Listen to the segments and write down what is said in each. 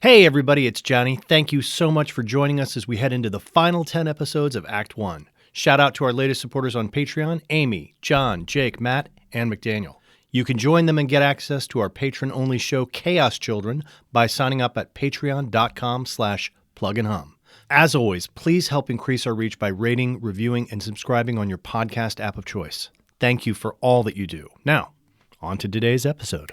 Hey everybody, it's Johnny. Thank you so much for joining us as we head into the final 10 episodes of Act 1. Shout out to our latest supporters on Patreon, Amy, John, Jake, Matt, and McDaniel. You can join them and get access to our patron-only show, Chaos Children, by signing up at patreon.com/plugandhum. As always, please help increase our reach by rating, reviewing, and subscribing on your podcast app of choice. Thank you for all that you do. Now, on to today's episode.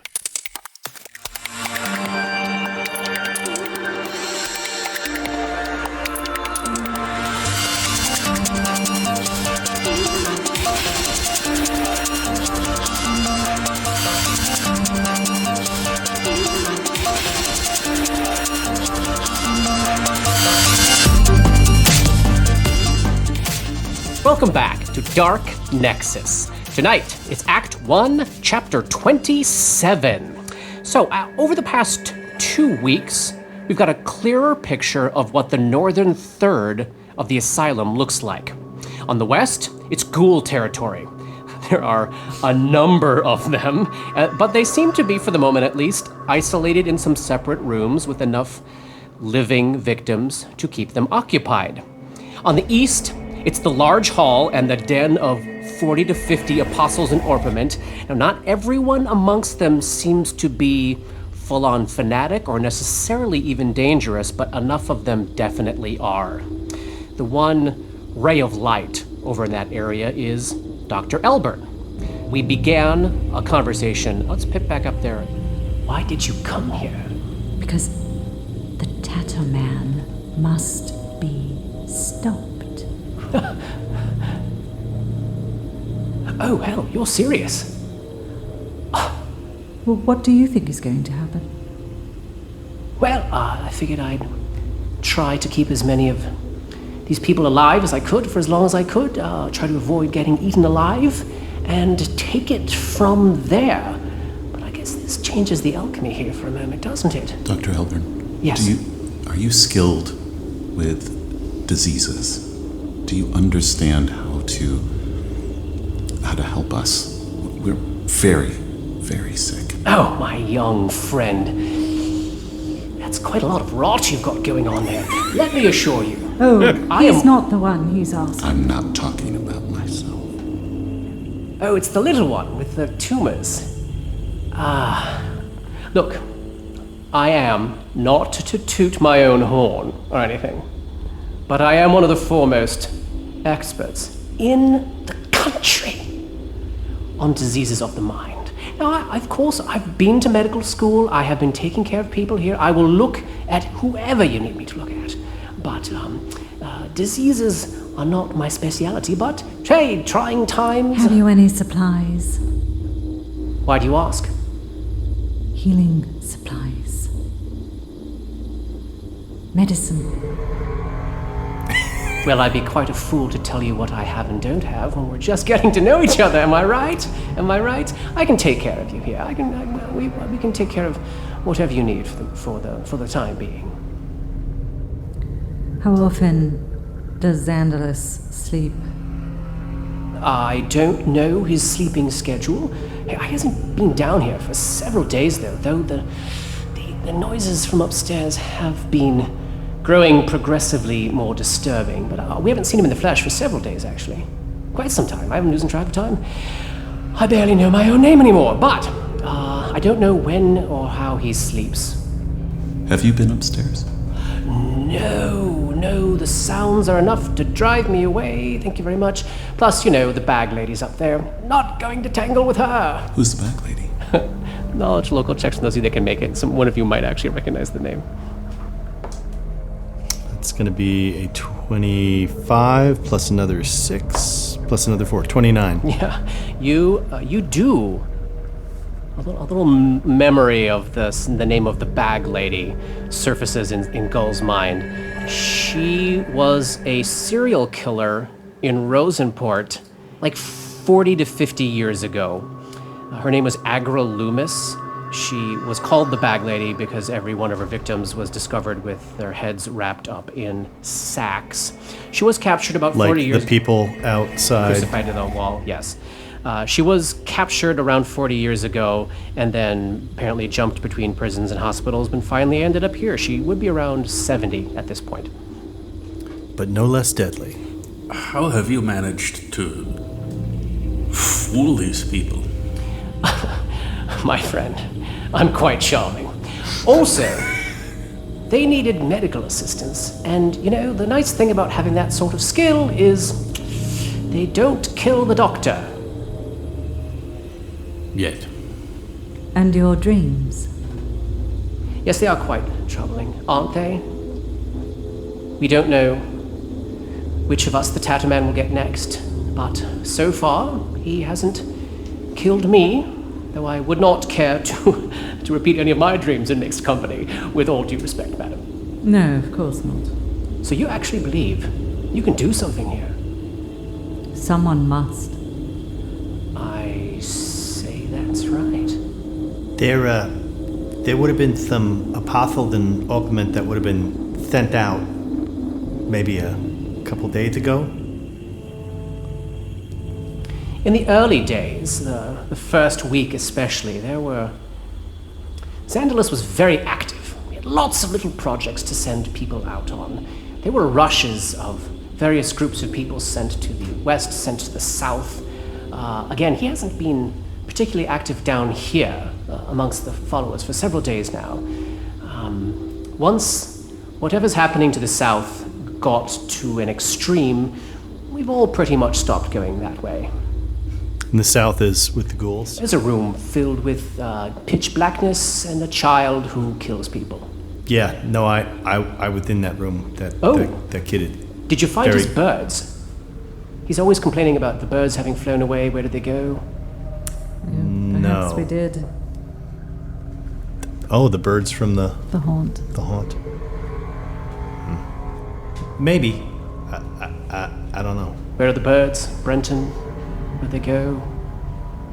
Welcome back to Dark Nexus. Tonight, it's Act 1, Chapter 27. So, over the past 2 weeks, we've got a clearer picture of what the northern third of the asylum looks like. On the west, it's ghoul territory. There are a number of them, but they seem to be, for the moment at least, isolated in some separate rooms with enough living victims to keep them occupied. On the east, it's the large hall and the den of 40 to 50 apostles in orpiment. Now, not everyone amongst them seems to be full-on fanatic or necessarily even dangerous, but enough of them definitely are. The one ray of light over in that area is Dr. Elburn. We began a conversation. Let's pick back up there. Why did you come here? Because the Tattoo Man must be stopped. Oh, hell, you're serious. Well, what do you think is going to happen? Well, I figured I'd try to keep as many of these people alive as I could for as long as I could, try to avoid getting eaten alive, and take it from there. But I guess this changes the alchemy here for a moment, doesn't it? Dr. Elburn? Yes? Are you skilled with diseases? Do you understand how to help us? We're very, very sick. Oh, my young friend. That's quite a lot of rot you've got going on there. Let me assure you. Oh, he's not the one who's asking. I'm not talking about myself. Oh, it's the little one with the tumors. Look, I am not to toot my own horn or anything, but I am one of the foremost experts in the country on diseases of the mind. Now, of course, I've been to medical school. I have been taking care of people here. I will look at whoever you need me to look at. But diseases are not my speciality, but hey, trying times. Have you any supplies? Why do you ask? Healing supplies. Medicine. Well, I'd be quite a fool to tell you what I have and don't have when we're just getting to know each other. Am I right? Am I right? I can take care of you here. We can take care of whatever you need for the time being. How often does Xandalus sleep? I don't know his sleeping schedule. He hasn't been down here for several days, though the noises from upstairs have been growing progressively more disturbing, but we haven't seen him in the flesh for several days, actually. Quite some time. I'm losing track of time. I barely know my own name anymore, but I don't know when or how he sleeps. Have you been upstairs? No, the sounds are enough to drive me away, thank you very much. Plus, the bag lady's up there. Not going to tangle with her. Who's the bag lady? Knowledge local checks from those of you that can make it. One of you might actually recognize the name. It's going to be a 25 plus another 6 plus another 4, 29. Yeah, you do. A little memory of the name of the bag lady surfaces in Gull's mind. She was a serial killer in Rosenport like 40 to 50 years ago. Her name was Agra Loomis. She was called the Bag Lady because every one of her victims was discovered with their heads wrapped up in sacks. She was captured about 40 years ago. Like the people outside. Crucified to the wall, yes. She was captured around 40 years ago and then apparently jumped between prisons and hospitals, but finally ended up here. She would be around 70 at this point. But no less deadly. How have you managed to fool these people? My friend, I'm quite charming. Also, they needed medical assistance, and the nice thing about having that sort of skill is they don't kill the doctor. Yet. And your dreams? Yes, they are quite troubling, aren't they? We don't know which of us the Tatterman will get next, but so far he hasn't killed me, though I would not care to repeat any of my dreams in mixed company, with all due respect, madam. No, of course not. So you actually believe you can do something here? Someone must. I say that's right. There would have been some apostled and augment that would have been sent out maybe a couple days ago. In the early days, the first week especially, Xandalus was very active. We had lots of little projects to send people out on. There were rushes of various groups of people sent to the west, sent to the south. Again, he hasn't been particularly active down here amongst the followers for several days now. Once whatever's happening to the south got to an extreme, we've all pretty much stopped going that way. And the south is with the ghouls? There's a room filled with pitch blackness and a child who kills people. Yeah, no, I was in that room. That kid. Did you find his birds? He's always complaining about the birds having flown away. Where did they go? Perhaps we did. Oh, the birds from the haunt. The haunt. Maybe. I don't know. Where are the birds, Brenton? Where'd they go?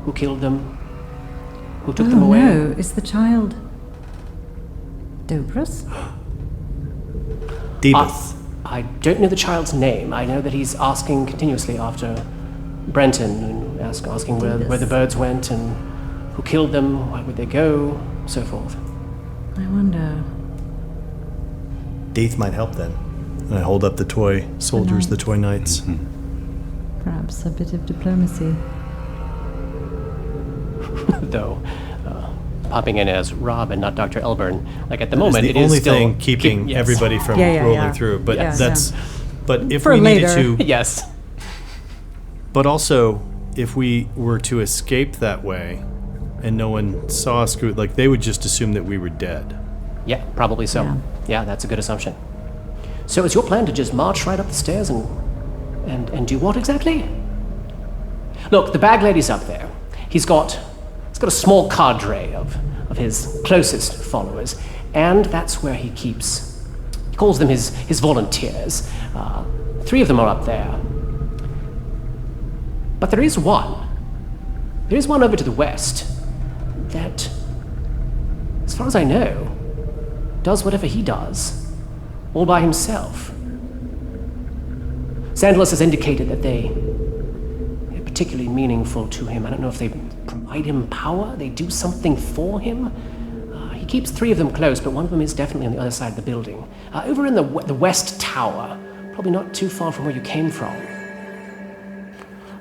Who killed them? Who took them away? No, is the child Dobrus? Debus. I don't know the child's name. I know that he's asking continuously after Brenton, and asking where the birds went and who killed them, why would they go, so forth. I wonder. Death might help then. And I hold up the toy soldiers, the toy knights. Perhaps a bit of diplomacy. Though, popping in as Rob and not Dr. Elburn, like at the moment, the it only is still thing keeping everybody from rolling through. But that's. But if For we later. needed to, Yes. But also, if we were to escape that way, and no one saw us, like they would just assume that we were dead. Yeah, probably so. Yeah, that's a good assumption. So is your plan to just march right up the stairs and do what exactly? Look, the bag lady's up there. He's got a small cadre of his closest followers, and that's where he calls them his volunteers. 3 of them are up there. But there is one. There is one over to the west that, as far as I know, does whatever he does, all by himself. Xandalus has indicated that they're particularly meaningful to him. I don't know if they provide him power, they do something for him. He keeps 3 of them close, but one of them is definitely on the other side of the building. Over in the west tower, probably not too far from where you came from.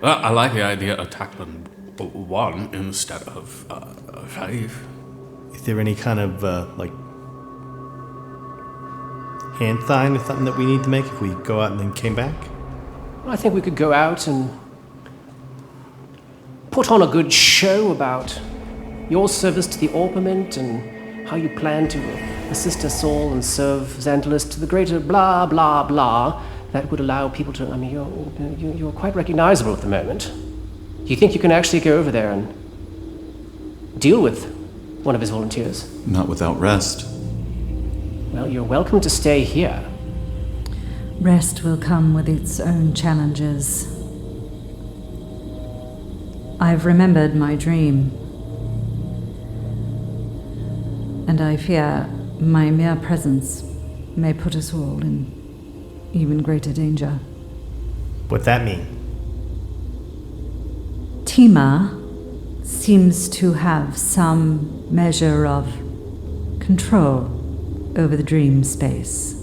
I like the idea of tackling 1 instead of 5. Is there any kind of hand sign or something that we need to make if we go out and then came back? I think we could go out and put on a good show about your service to the Orpiment and how you plan to assist us all and serve Xandalus to the greater blah, blah, blah. That would allow people to... I mean, you're quite recognizable at the moment. Do you think you can actually go over there and deal with one of his volunteers? Not without rest. Well, you're welcome to stay here. Rest will come with its own challenges. I've remembered my dream, and I fear my mere presence may put us all in even greater danger. What's that mean? Fatima seems to have some measure of control over the dream space.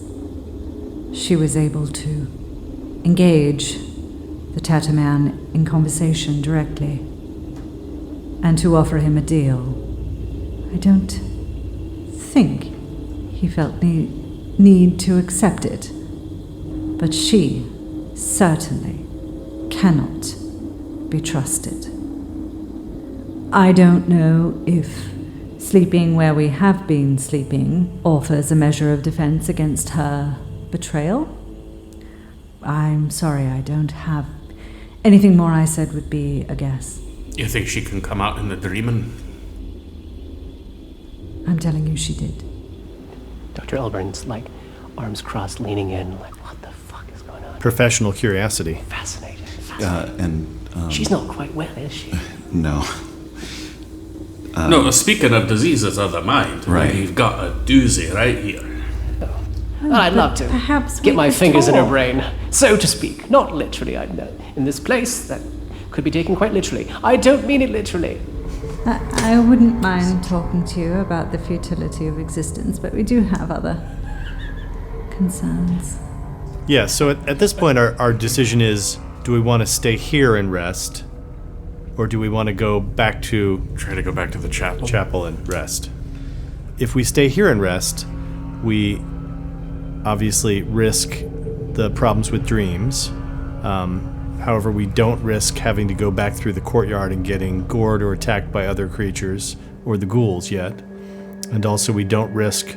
She was able to engage the Tattoo Man in conversation directly and to offer him a deal. I don't think he felt need to accept it, but she certainly cannot be trusted. I don't know if sleeping where we have been sleeping offers a measure of defense against her betrayal. I'm sorry, I don't have anything more. I said would be a guess. You think she can come out in the dreaming? I'm telling you she did. Dr. Elburn's like arms crossed, leaning in, like, what the fuck is going on? Professional curiosity. Fascinating. She's She's not quite well, is she? No. No, speaking of diseases of the mind, Right. We've got a doozy right here. I'd love to Perhaps get we my could fingers in her talk. brain, so to speak. Not literally, I know. In this place, that could be taken quite literally. I don't mean it literally. I wouldn't mind talking to you about the futility of existence, but we do have other concerns. Yeah, so at this point, our decision is, do we want to stay here and rest? Or do we want to go back to Try to go back to the chapel. chapel and rest? If we stay here and rest, we obviously risk the problems with dreams. However, we don't risk having to go back through the courtyard and getting gored or attacked by other creatures or the ghouls yet. And also we don't risk,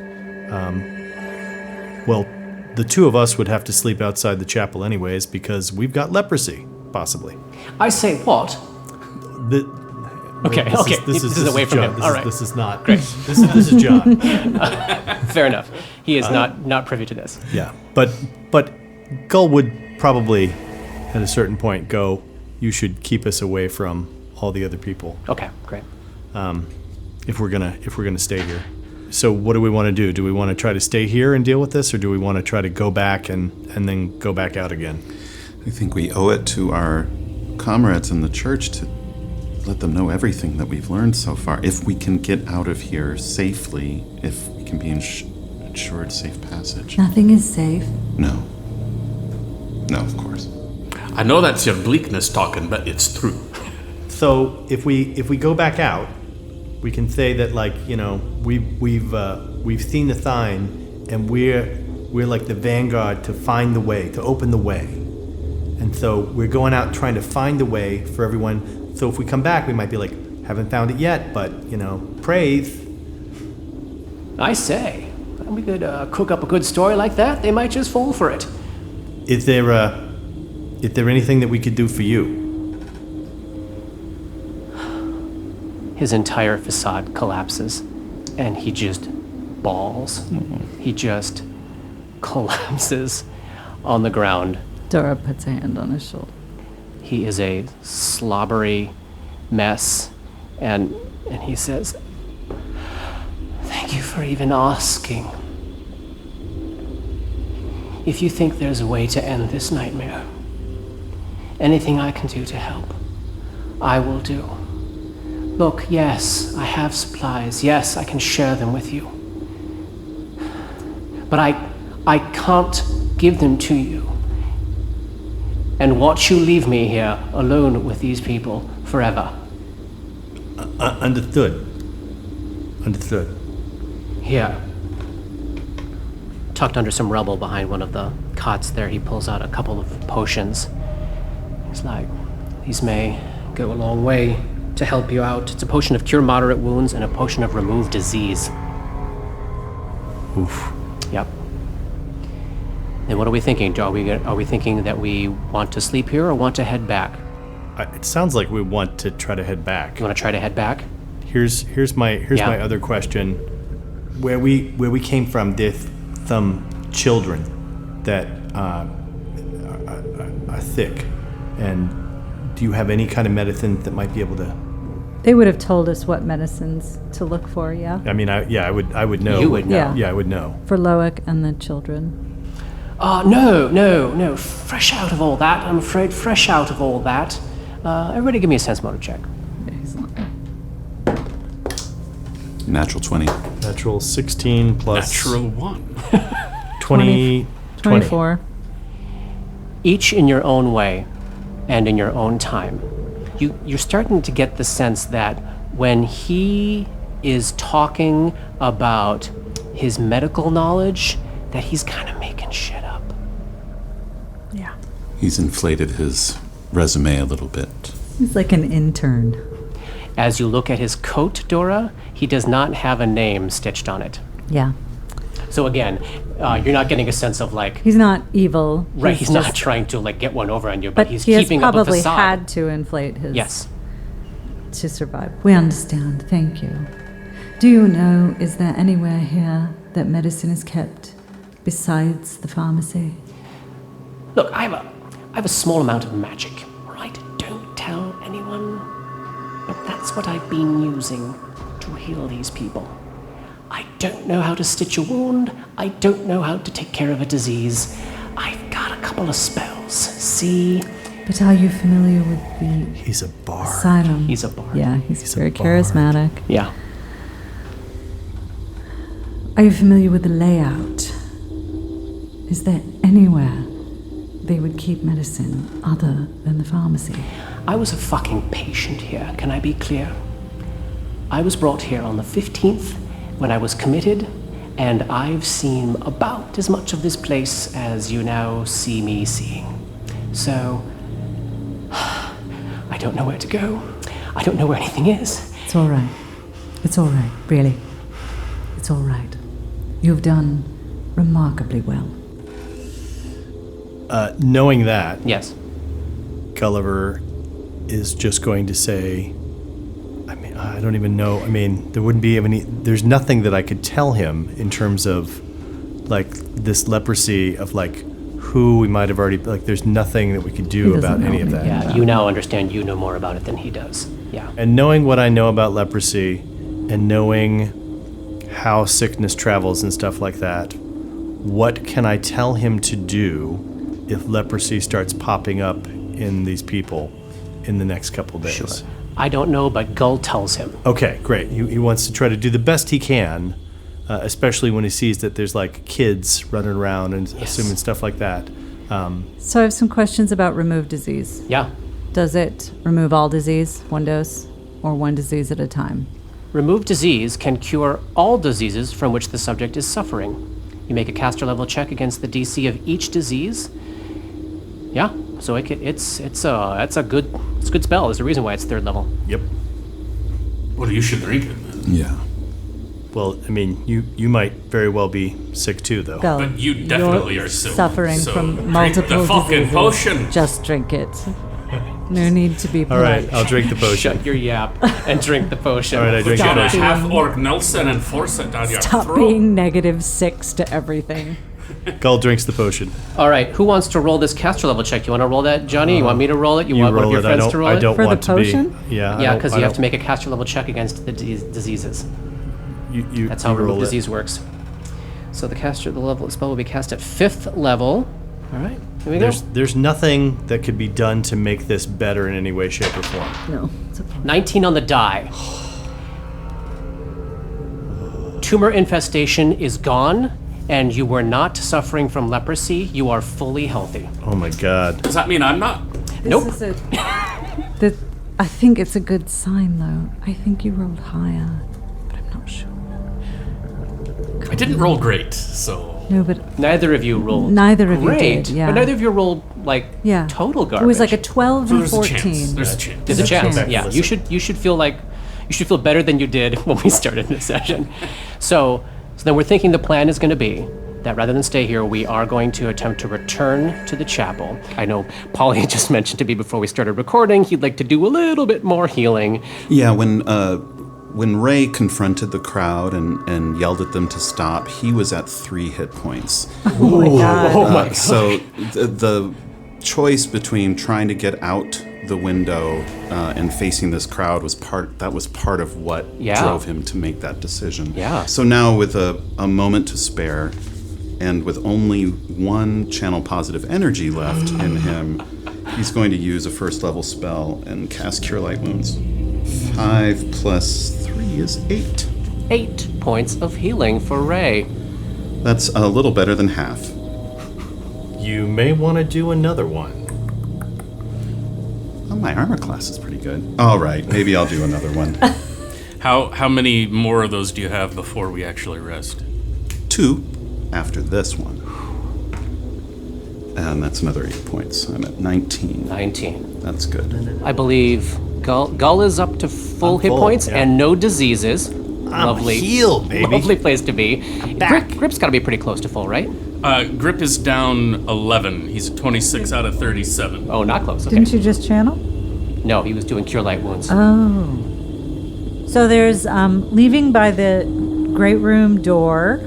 the two of us would have to sleep outside the chapel anyways because we've got leprosy, possibly. I say what? Okay. This is away from John. him. All right. This is not. Great. This is John. Fair enough. He is not privy to this. Yeah, but Gull would probably, at a certain point, go, you should keep us away from all the other people Okay, great. if we're gonna stay here. So what do we want to do? Do we want to try to stay here and deal with this, or do we want to try to go back and then go back out again? I think we owe it to our comrades in the church to let them know everything that we've learned so far. If we can get out of here safely, if we can be ensured safe passage. Nothing is safe. No. No, of course. I know that's your bleakness talking, but it's true. So if we go back out, we can say that, like, you know, we've seen the sign, and we're like the vanguard to find the way, to open the way. And so we're going out trying to find the way for everyone. So if we come back, we might be like, haven't found it yet, but, you know, praise. I say, we could cook up a good story like that. They might just fall for it. Is there anything that we could do for you? His entire facade collapses, and he just bawls. He just collapses on the ground. Dora puts a hand on his shoulder. He is a slobbery mess, and he says, "Thank you for even asking. If you think there's a way to end this nightmare, anything I can do to help, I will do. Look, yes, I have supplies. Yes, I can share them with you. But I can't give them to you and watch you leave me here alone with these people forever." Understood. Here, tucked under some rubble behind one of the cots there, he pulls out a couple of potions. He's like, "These may go a long way to help you out. It's a potion of cure moderate wounds and a potion of remove disease." Oof. Yep. Then what are we thinking? Are we thinking that we want to sleep here or want to head back? It sounds like we want to try to head back. You want to try to head back? Here's my Yeah. other question. Where we came from, there's some children that are sick, and do you have any kind of medicine that might be able to? They would have told us what medicines to look for, yeah? I mean, I would know. You would know. Yeah. Yeah, I would know. For Loic and the children. No. Fresh out of all that, I'm afraid. Fresh out of all that. Everybody give me a sense motor check. Natural 20. Natural 16 plus Natural 1. 20. 24. Each in your own way and in your own time. You're starting to get the sense that when he is talking about his medical knowledge, that he's kind of making shit up. Yeah. He's inflated his resume a little bit. He's like an intern. As you look at his coat, Dora, he does not have a name stitched on it. Yeah. So again, you're not getting a sense of like, He's not evil. right, he's not just- trying to like get one over on you, but he's he has keeping up a probably facade. had to inflate his Yes. to survive. We understand. Thank you. Do you know, is there anywhere here that medicine is kept besides the pharmacy? Look, I have a small amount of magic, all right? Don't tell anyone. But that's what I've been using to heal these people. I don't know how to stitch a wound. I don't know how to take care of a disease. I've got a couple of spells. See? But are you familiar with the He's a bard. asylum? He's a bard. Yeah, he's very a bard. charismatic. Yeah. Are you familiar with the layout? Is there anywhere they would keep medicine other than the pharmacy? I was a fucking patient here, can I be clear? I was brought here on the 15th when I was committed, and I've seen about as much of this place as you now see me seeing. So, I don't know where to go. I don't know where anything is. It's all right. It's all right, really. It's all right. You've done remarkably well. Knowing that, Yes. Gulliver is just going to say, I mean, I don't even know. I mean, there wouldn't be any, there's nothing that I could tell him in terms of, like, this leprosy of, like, who we might have already, like, there's nothing that we could He do doesn't about know any of anything. that. Yeah, you now understand you know more about it than he does. Yeah. And knowing what I know about leprosy and knowing how sickness travels and stuff like that, what can I tell him to do if leprosy starts popping up in these people in the next couple days? Sure. I don't know, but Gull tells him. Okay, great. He wants to try to do the best he can, especially when he sees that there's like kids running around and assuming stuff like that. So I have some questions about remove disease. Yeah. Does it remove all disease, one dose, or one disease at a time? Remove disease can cure all diseases from which the subject is suffering. You make a caster level check against the DC of each disease. Yeah, so it's a good spell. There's a reason why it's 3rd level. Yep. Well, you should drink it, man. Yeah. Well, I mean, you might very well be sick too, though. Go. But you definitely are so suffering so from drink multiple the fucking diseases. potion. Just drink it. No need to be All right, polite. I'll drink the potion. Shut your yap and drink the potion. All right, I drink the Get a potion. half orc Nelson and force it down your Stop throat. being -6 to everything. Gull drinks the potion. All right, who wants to roll this caster level check? You want to roll that, Johnny? You want me to roll it? You, You want one of roll your it. friends to roll I it? don't For the want to potion? be. Yeah. Yeah, because you have to make a caster level check against the diseases. That's how you remove roll it. disease works. So the level spell will be cast at 5th level. All right, here we go. There's nothing that could be done to make this better in any way, shape, or form. No, it's okay. 19 on the die. Tumor infestation is gone, and you were not suffering from leprosy. You are fully healthy. Oh my God. Does that mean I'm not? Nope. This is I think it's a good sign, though. I think you rolled higher, but I'm not sure. I didn't roll great, so No, but Neither of you rolled Neither of you great, did, yeah. but neither of you rolled like yeah. total garbage. It was like a 12 so and there's a 14. chance. There's a chance. There's a chance. chance. Yeah, you should feel better than you did when we started this session. So then we're thinking the plan is going to be that rather than stay here, we are going to attempt to return to the chapel. I know Polly had just mentioned to me before we started recording he'd like to do a little bit more healing. Yeah, when Ray confronted the crowd and yelled at them to stop, he was at 3 hit points. Oh my God. So the choice between trying to get out the window and facing this crowd was part of what Yeah. drove him to make that decision. Yeah. So now with a moment to spare and with only 1 channel positive energy left in him, He's going to use a first level spell and cast Cure Light Wounds. 5 plus 3 is 8. 8 points of healing for Ray. That's a little better than half. You may want to do another one. Oh, my armor class is pretty good. All right, maybe I'll do another one. How many more of those do you have before we actually rest? 2 after this one. And that's another 8 points. I'm at 19. 19. That's good. I believe Gull is up to full hit full, points yeah. and no diseases. Lovely. healed, baby. Lovely place to be. back. Grip's got to be pretty close to full, right? Grip is down 11. He's 26 out of 37. Oh, not close. Okay. Didn't you just channel? No, he was doing Cure Light Wounds. Oh. So there's leaving by the great room door,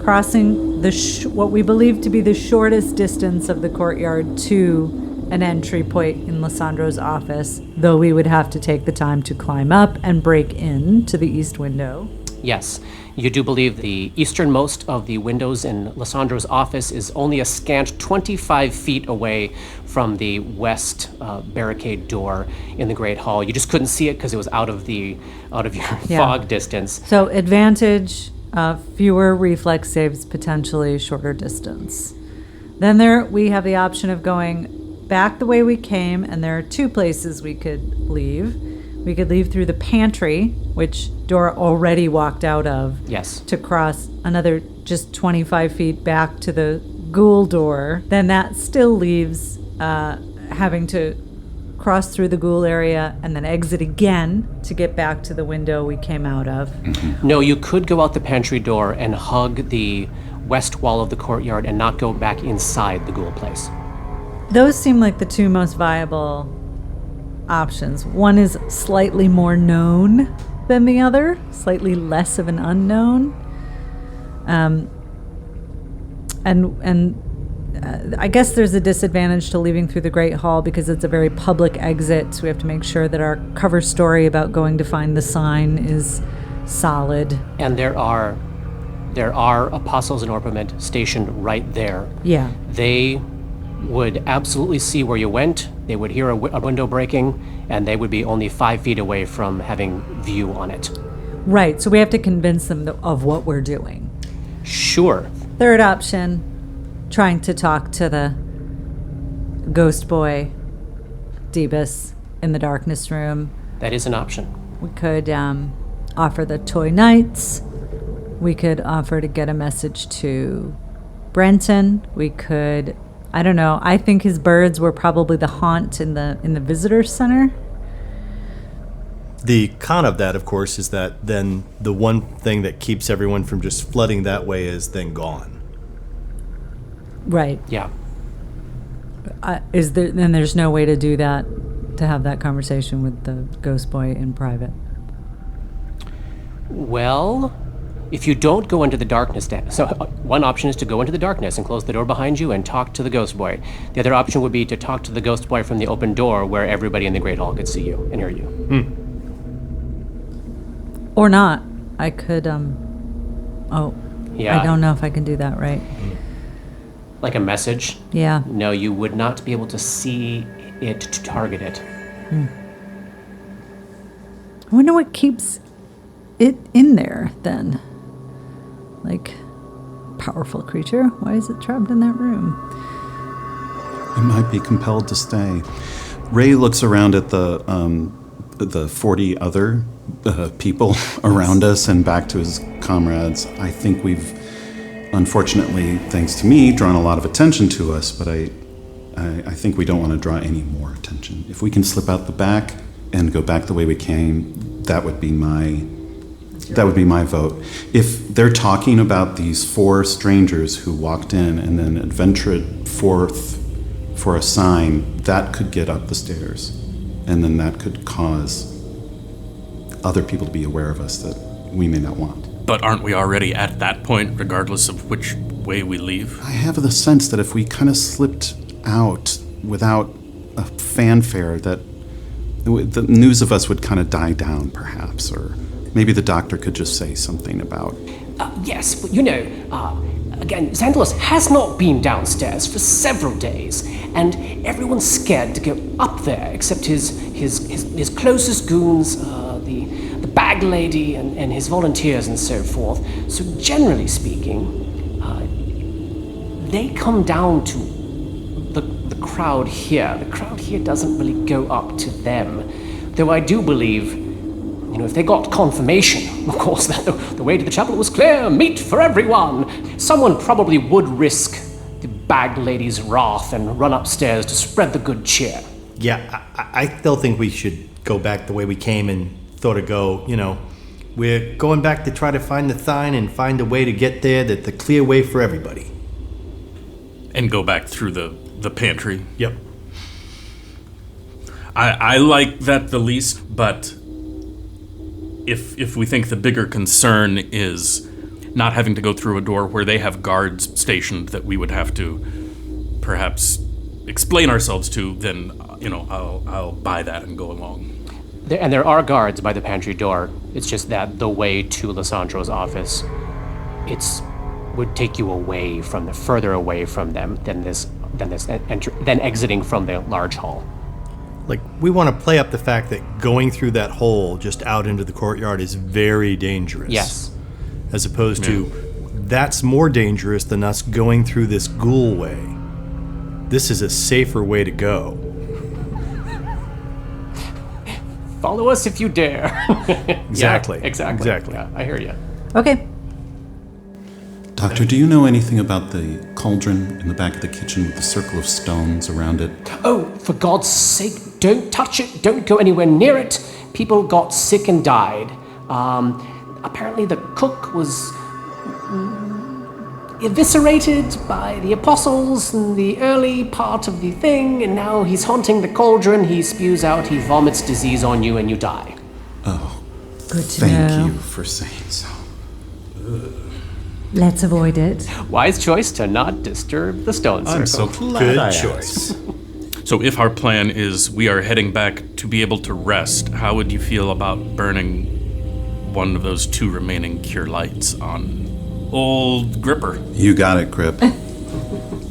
crossing the what we believe to be the shortest distance of the courtyard to an entry point in Lissandro's office, though we would have to take the time to climb up and break in to the east window. Yes, you do believe the easternmost of the windows in Lissandro's office is only a scant 25 feet away from the west barricade door in the Great Hall. You just couldn't see it because it was out of your fog distance. So advantage, fewer reflex saves, potentially shorter distance. Then we have the option of going back the way we came, and there are 2 places we could leave. We could leave through the pantry, which Dora already walked out of. Yes. To cross another just 25 feet back to the ghoul door. Then that still leaves having to cross through the ghoul area and then exit again to get back to the window we came out of. No, you could go out the pantry door and hug the west wall of the courtyard and not go back inside the ghoul place. Those seem like the 2 most viable options. One is slightly more known than the other, slightly less of an unknown. I guess there's a disadvantage to leaving through the Great Hall because it's a very public exit, so we have to make sure that our cover story about going to find the sign is solid. And there are apostles in Orpiment stationed right there. Yeah. They would absolutely see where you went. They would hear a window breaking, and they would be only 5 feet away from having view on it. Right, so we have to convince them of what we're doing. Sure. Third option, trying to talk to the ghost boy, Debus, in the darkness room. That is an option. We could offer the toy knights. We could offer to get a message to Brenton. We could, I don't know, I think his birds were probably the haunt in the visitor center. The con of that, of course, is that then the one thing that keeps everyone from just flooding that way is then gone. Right. Yeah. Then there's no way to do that, to have that conversation with the ghost boy in private. Well, if you don't go into the darkness, so one option is to go into the darkness and close the door behind you and talk to the ghost boy. The other option would be to talk to the ghost boy from the open door where everybody in the Great Hall could see you and hear you. Or not. I could, Yeah. I don't know if I can do that, right? Like a message? Yeah. No, you would not be able to see it to target it. I wonder what keeps it in there, then. Like, powerful creature? Why is it trapped in that room? It might be compelled to stay. Ray looks around at the 40 other people around us and back to his comrades. I think we've, unfortunately, thanks to me, drawn a lot of attention to us, but I think we don't want to draw any more attention. If we can slip out the back and go back the way we came, that would be my vote. If they're talking about these 4 strangers who walked in and then adventured forth for a sign, that could get up the stairs. And then that could cause other people to be aware of us that we may not want. But aren't we already at that point, regardless of which way we leave? I have the sense that if we kind of slipped out without a fanfare, that the news of us would kind of die down, perhaps, or maybe the doctor could just say something about... Yes, but Again, Xandalos has not been downstairs for several days, and everyone's scared to go up there except his closest goons, the bag lady and his volunteers and so forth. So generally speaking, they come down to the crowd here. The crowd here doesn't really go up to them, though I do believe, if they got confirmation, of course, that the way to the chapel was clear, meat for everyone, someone probably would risk the bag lady's wrath and run upstairs to spread the good cheer. Yeah, I still think we should go back the way we came and sort of go, we're going back to try to find the sign and find a way to get there that's the clear way for everybody. And go back through the pantry. Yep. I like that the least, but if we think the bigger concern is not having to go through a door where they have guards stationed that we would have to perhaps explain ourselves to, then I'll buy that and go along. There are guards by the pantry door. It's just that the way to Lissandro's office, would take you further away from them than exiting from the large hall. Like, we want to play up the fact that going through that hole just out into the courtyard is very dangerous. Yes. As opposed to, that's more dangerous than us going through this ghoul way. This is a safer way to go. Follow us if you dare. Exactly. Yeah, exactly. Yeah, I hear you. Okay. Doctor, do you know anything about the cauldron in the back of the kitchen with the circle of stones around it? Oh, for God's sake, don't touch it. Don't go anywhere near it. People got sick and died. Apparently the cook was eviscerated by the apostles in the early part of the thing, and now he's haunting the cauldron. He spews out, he vomits disease on you, and you die. Oh, Good to know. thank you for saying so. Let's avoid it. Wise choice to not disturb the stone circle. I'm so glad I Good asked. choice. So if our plan is we are heading back to be able to rest, how would you feel about burning one of those 2 remaining cure lights on old Gripper? You got it, Grip.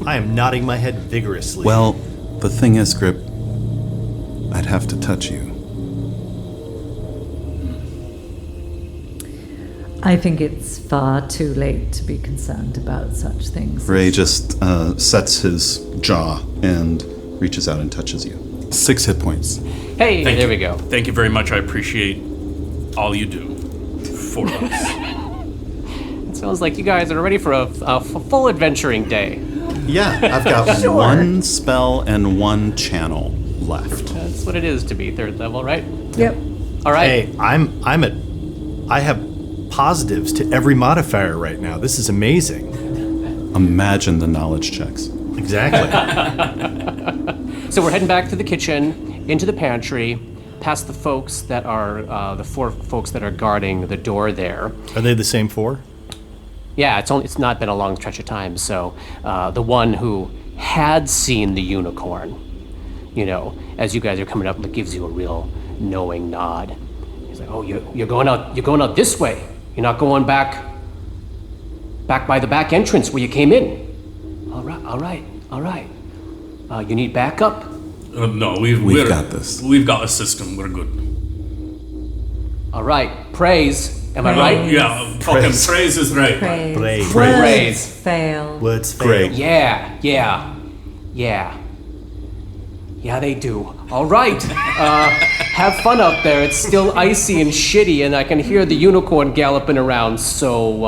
I am nodding my head vigorously. Well, the thing is, Grip, I'd have to touch you. I think it's far too late to be concerned about such things. Ray just sets his jaw and reaches out and touches you. 6 hit points. Hey, Thank there you. we go. Thank you very much. I appreciate all you do for us. It sounds like you guys are ready for a full adventuring day. Yeah, I've got 1 spell and 1 channel left. That's what it is to be 3rd level, right? Yep. All right. Hey, I have positives to every modifier right now. This is amazing. Imagine the knowledge checks. Exactly. So we're heading back to the kitchen, into the pantry, past the folks that are the 4 folks that are guarding the door there. Are they the same 4? Yeah, it's not been a long stretch of time. So the one who had seen the unicorn, as you guys are coming up, gives you a real knowing nod. He's like, "Oh, you're going out this way. You're not going back by the back entrance where you came in. All right. You need backup? No, We've got this. We've got a system. We're good. All right. Praise. Am I right? Yeah, fucking praise is right. Praise. Brave. Praise. Fail. Words fail. Great. Yeah, they do. All right. Have fun out there. It's still icy and shitty, and I can hear the unicorn galloping around, so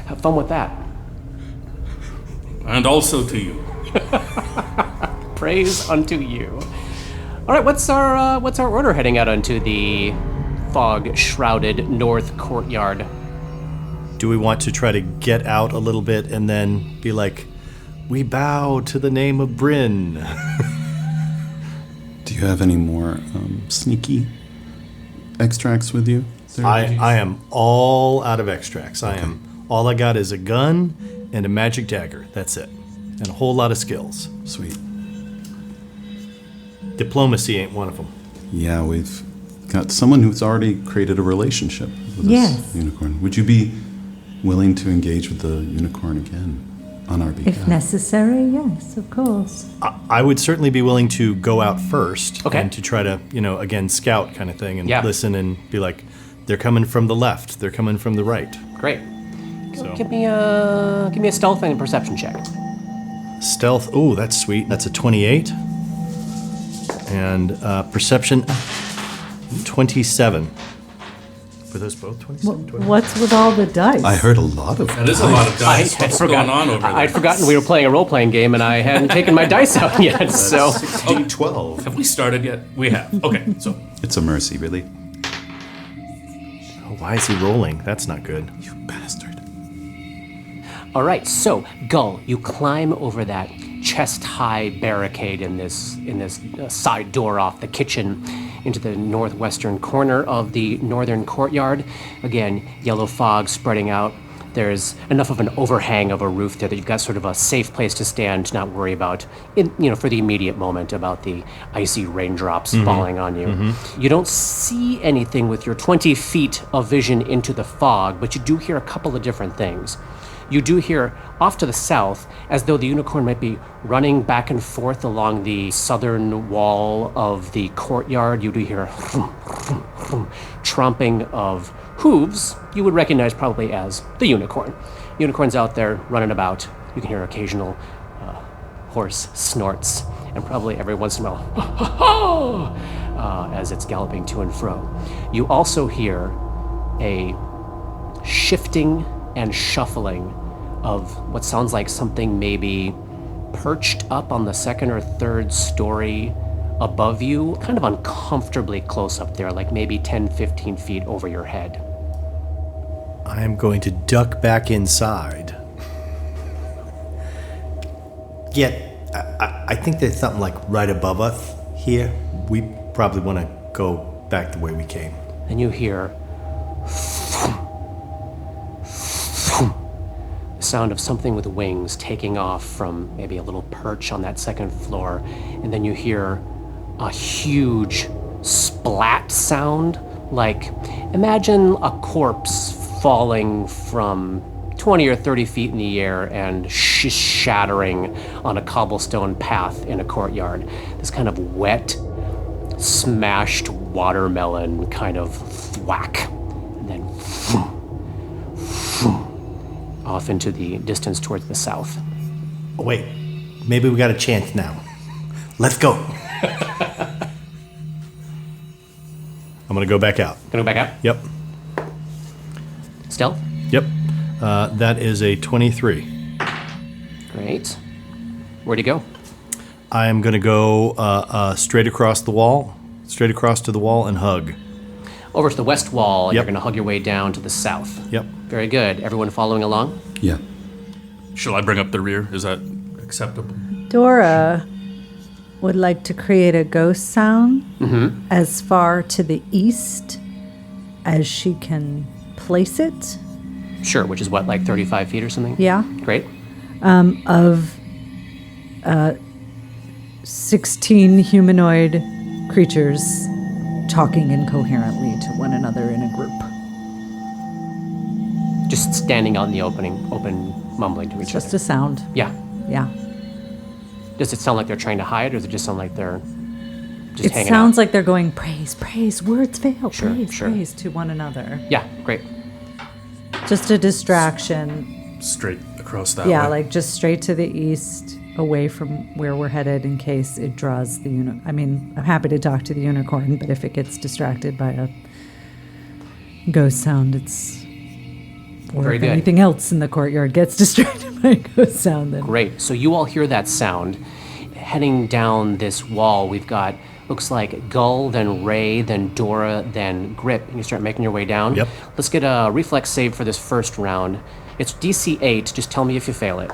have fun with that. And also to you. Praise unto you. All right, what's our order heading out onto the fog-shrouded north courtyard? Do we want to try to get out a little bit and then be like, we bow to the name of Bryn? Do you have any more sneaky extracts with you? I am all out of extracts. All I got is a gun and a magic dagger. That's it. And a whole lot of skills. Sweet. Diplomacy ain't one of them. Yeah, we've got someone who's already created a relationship with Yes. this unicorn. Would you be willing to engage with the unicorn again on our behalf. If necessary, yes, of course. I would certainly be willing to go out first. Okay. And to try to, again, scout kind of thing and Yeah. listen and be like, they're coming from the left, they're coming from the right. Great. So. Give me a stealth and perception check. Stealth, oh, that's sweet. That's a 28. And perception, 27. Were those both 27? 28? What's with all the dice? I heard a lot of That is a lot of dice. What's going on over there? I'd forgotten we were playing a role-playing game, and I hadn't taken my dice out yet, so... 12. Have we started yet? We have. Okay, so It's a mercy, really. Oh, why is he rolling? That's not good. You bastard. All right, so, Gull, you climb over that chest-high barricade in this side door off the kitchen into the northwestern corner of the northern courtyard. Again, yellow fog spreading out. There's enough of an overhang of a roof there that you've got sort of a safe place to stand, to not worry about, for the immediate moment, about the icy raindrops falling on you. You don't see anything with your 20 feet of vision into the fog, but you do hear a couple of different things. You do hear off to the south, as though the unicorn might be running back and forth along the southern wall of the courtyard. You do hear tromping of hooves you would recognize probably as the unicorn. Unicorn's out there running about. You can hear occasional hoarse snorts, and probably every once in a while, as it's galloping to and fro. You also hear a shifting and shuffling of what sounds like something maybe perched up on the second or third story above you, kind of uncomfortably close up there, like maybe 10, 15 feet over your head. I am going to duck back inside. Yeah, I think there's something like right above us here. We probably want to go back the way we came. And you hear the sound of something with wings taking off from maybe a little perch on that second floor, and then you hear a huge splat sound, like imagine a corpse falling from 20 or 30 feet in the air and shattering on a cobblestone path in a courtyard. This kind of wet, smashed watermelon kind of thwack, and then off into the distance towards the south. Oh, wait, maybe we got a chance now. Let's go. I'm going to go back out. Gonna go back out? Yep. Stealth? Yep. That is a 23. Great. Where'd you go? I am going to go straight across the wall, straight across to the wall and hug. Over to the west wall, and Yep. you're gonna hug your way down to the south. Yep. Very good. Everyone following along? Yeah. shall I bring up the rear? Is that acceptable? Dora would like to create a ghost sound as far to the east as she can place it. Sure, which is what, like 35 feet or something? Yeah. Great. Of 16 humanoid creatures talking incoherently to one another in a group. Just standing out in the open mumbling to each Just other. a sound. Yeah. Yeah. Does it sound like they're trying to hide, or does it just sound like they're just It hanging sounds out? like they're going, praise, praise, words fail, Sure, praise, sure. praise to one another. Yeah, great. Just a distraction. Straight across that Yeah, way. like just straight to the east, away from where we're headed in case it draws the unicorn. I mean, I'm happy to talk to the unicorn, but if it gets distracted by a ghost sound, it's... Or Very if good. anything else in the courtyard gets distracted by a ghost sound, then... Great. So you all hear that sound. Heading down this wall, we've got, looks like Gull, then Ray, then Dora, then Grip. And you start making your way down. Yep. Let's get a reflex save for this first round. It's DC 8. Just tell me if you fail it.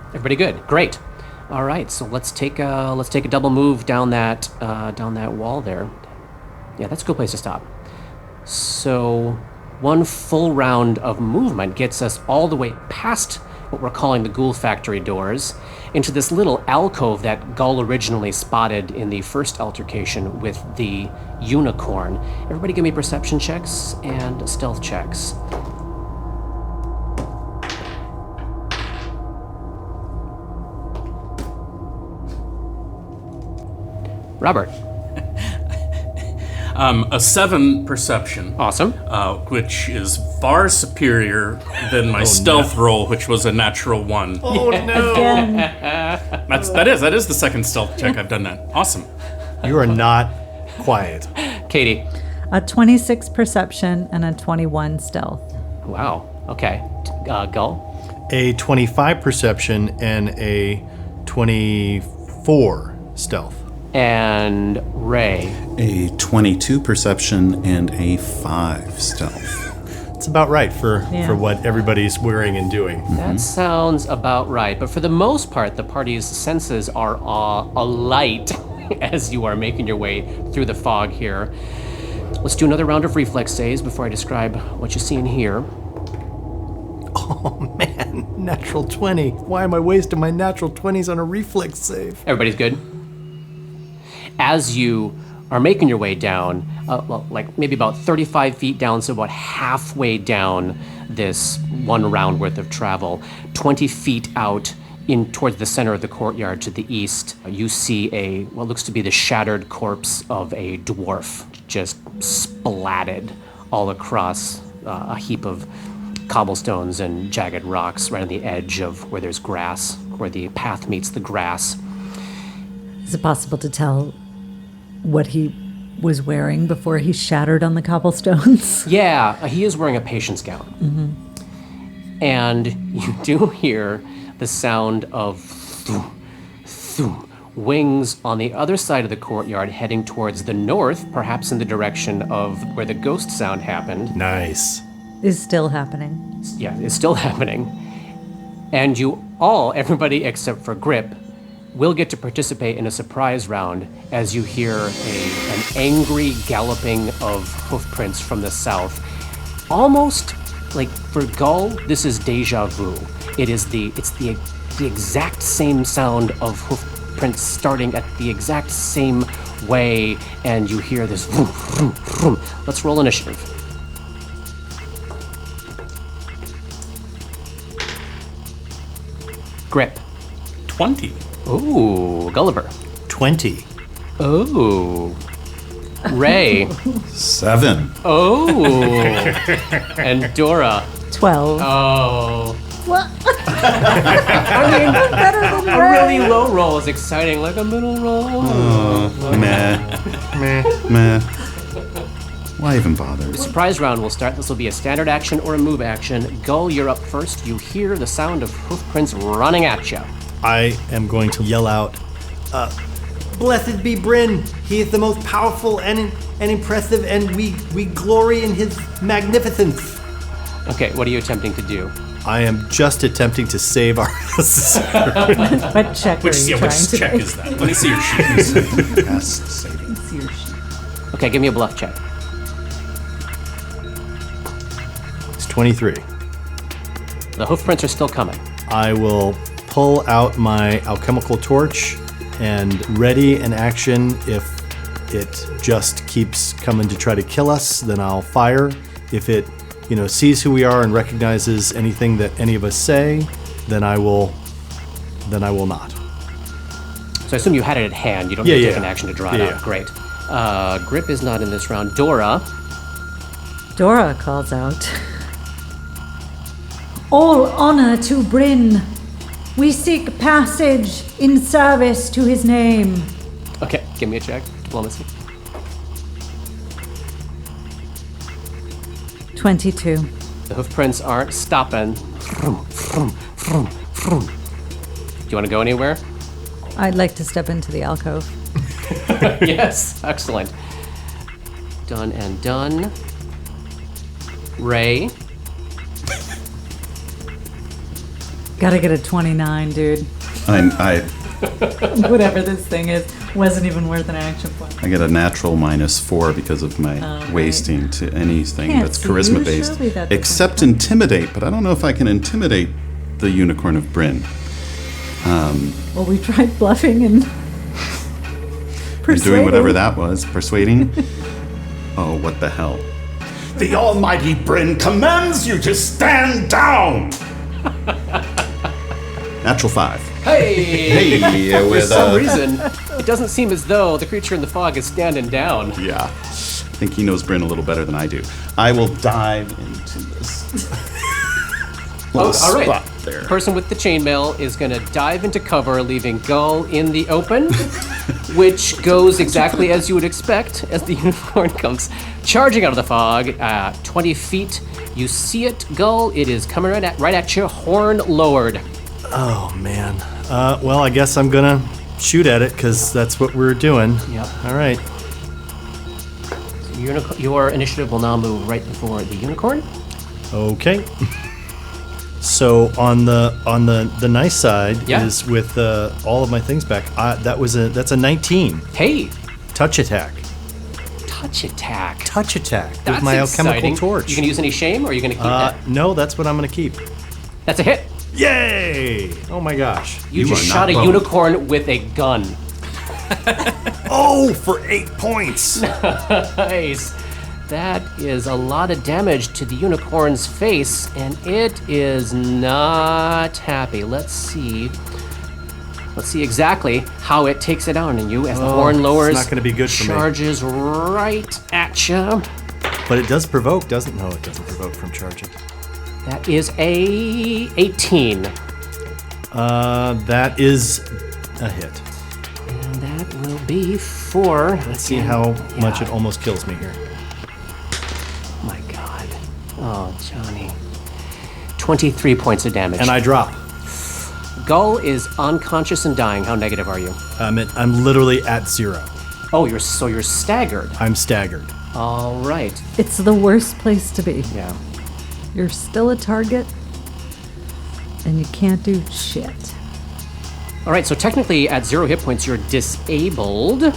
Everybody good? Great. All right, so let's take a double move down that wall there. Yeah, that's a good place to stop. So one full round of movement gets us all the way past what we're calling the Ghoul Factory doors, into this little alcove that Gull originally spotted in the first altercation with the unicorn. Everybody give me perception checks and stealth checks. Robert. A 7 perception. Awesome. Which is far superior than my stealth roll, which was a natural 1. Oh no! Again, That is the second stealth check I've done that. Awesome. You are not quiet. Katie. a 26 perception and a 21 stealth. Wow. Okay. Gull. A 25 perception and a 24 stealth. And Ray. A 22 perception and a 5 stealth. It's about right for Yeah. what everybody's wearing and doing. That sounds about right. But for the most part, the party's senses are alight as you are making your way through the fog here. Let's do another round of reflex saves before I describe what you see in here. Oh man, natural 20. Why am I wasting my natural 20s on a reflex save? Everybody's good? As you are making your way down, like maybe about 35 feet down, so about halfway down this one round worth of travel, 20 feet out in towards the center of the courtyard to the east, you see what looks to be the shattered corpse of a dwarf, just splatted all across a heap of cobblestones and jagged rocks right on the edge of where there's grass, where the path meets the grass. Is it possible to tell what he was wearing before he shattered on the cobblestones? Yeah, he is wearing a patient's gown. And you do hear the sound of thum, thum, wings on the other side of the courtyard heading towards the north, perhaps in the direction of where the ghost sound happened. Nice. Is still happening. Yeah, it's still happening. And you all, everybody except for Grip, will get to participate in a surprise round as you hear an angry galloping of hoofprints from the south. Almost like for Gull, this is deja vu. It's the exact same sound of hoofprints starting at the exact same way, and you hear this vroom, vroom, vroom. Let's roll initiative. Grip. 20. Ooh, Gulliver. 20. Ooh. Ray. 7. Oh. And Dora. 12. Oh. What? I mean, Better than a really low roll is exciting, like a middle roll. Meh. Why even bother? The surprise round will start. This will be a standard action or a move action. Gull, you're up first. You hear the sound of hoofprints running at you. I am going to yell out, Blessed be Bryn. He is the most powerful and impressive, and we glory in his magnificence. Okay, what are you attempting to do? I am just attempting to save our What check are you trying Which to check make? is that? Let me see your sheet. Best saving. See your sheet. Okay, give me a bluff check. It's 23. The hoofprints are still coming. I will pull out my alchemical torch and ready an action. If it just keeps coming to try to kill us, then I'll fire. If it, sees who we are and recognizes anything that any of us say, then I will not. So I assume you had it at hand. You don't need to take an yeah. action to draw it Yeah, out. yeah. Great. Grip is not in this round. Dora. Dora calls out. All honor to Bryn. We seek passage in service to his name. Okay, give me a check. Diplomacy. 22. The hoofprints aren't stopping. Vroom, vroom, vroom, vroom. Do you want to go anywhere? I'd like to step into the alcove. Yes, excellent. Done and done. Ray. Gotta get a 29, dude. I Whatever this thing is, wasn't even worth an action point. get a natural -4 because of my wasting to anything Can't that's see charisma you, based, surely that doesn't except count. intimidate. But I don't know if I can intimidate the unicorn of Bryn. Well, we tried bluffing and And doing whatever that was. Persuading? Oh, what the hell. The almighty Bryn commands you to stand down! Natural 5. Hey! For with some reason, it doesn't seem as though the creature in the fog is standing down. Yeah. I think he knows Bryn a little better than I do. I will dive into this. Oh, all right. Spot there. Person with the chainmail is going to dive into cover, leaving Gull in the open, which goes exactly as you would expect as the unicorn comes charging out of the fog. 20 feet. You see it, Gull. It is coming right at you, horn lowered. Oh, man. Well, I guess I'm going to shoot at it because that's what we're doing. Yep. All right. Your initiative will now move right before the unicorn. Okay. So on the nice side is with all of my things back. That's a 19. Hey, Touch attack. touch attack. Touch attack with That's my exciting. alchemical torch. You gonna use any shame, or are you gonna keep that? No, that's what I'm gonna keep. That's a hit. Yay! Oh my gosh. You just are shot a not boned. unicorn with a gun. Oh, for 8 points. Nice. That is a lot of damage to the unicorn's face, and it is not happy. Let's see exactly how it takes it out on you as the horn lowers. It's not going to be good for me. Charges right at you. But it does provoke, doesn't? No, it doesn't provoke from charging. That is a 18. That is a hit. And that will be 4. Let's see how much it almost kills me here. My God. Oh, Johnny. 23 points of damage. And I drop. Gull is unconscious and dying. How negative are you? I'm literally at 0. Oh, you're staggered. I'm staggered. All right. It's the worst place to be. Yeah. You're still a target, and you can't do shit. All right, so technically at 0 hit points, you're disabled. You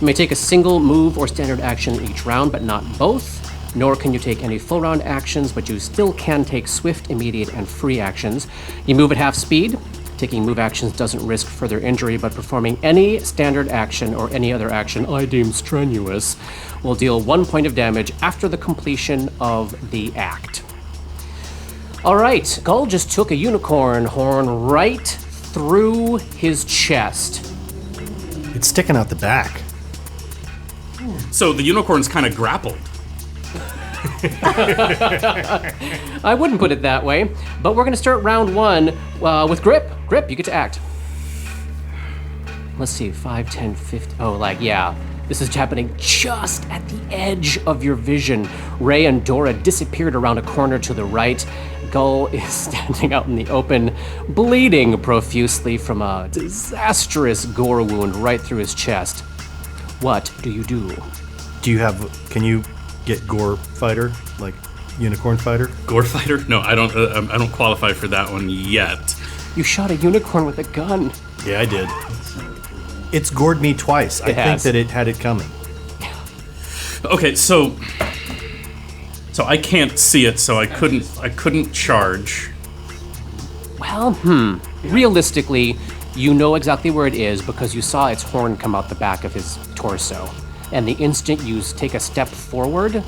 may take a single move or standard action each round, but not both. Nor can you take any full round actions, but you still can take swift, immediate, and free actions. You move at half speed. Taking move actions doesn't risk further injury, but performing any standard action or any other action I deem strenuous will deal 1 point of damage after the completion of the act. All right, Gull just took a unicorn horn right through his chest. It's sticking out the back. So the unicorn's kind of grappled. I wouldn't put it that way, but we're going to start round 1 with Grip. Grip, you get to act. Let's see, 5, 10, 50. Oh, yeah. This is happening just at the edge of your vision. Ray and Dora disappeared around a corner to the right. Gull is standing out in the open, bleeding profusely from a disastrous gore wound right through his chest. What do you do? Can you get Gore Fighter, like Unicorn Fighter? Gore fighter? No, I don't qualify for that one yet. You shot a unicorn with a gun. Yeah, I did. It's gored me twice. I think has. that it had it coming. Okay, so I can't see it, so I couldn't charge. Well, realistically, you know exactly where it is because you saw its horn come out the back of his torso. And the instant you take a step forward,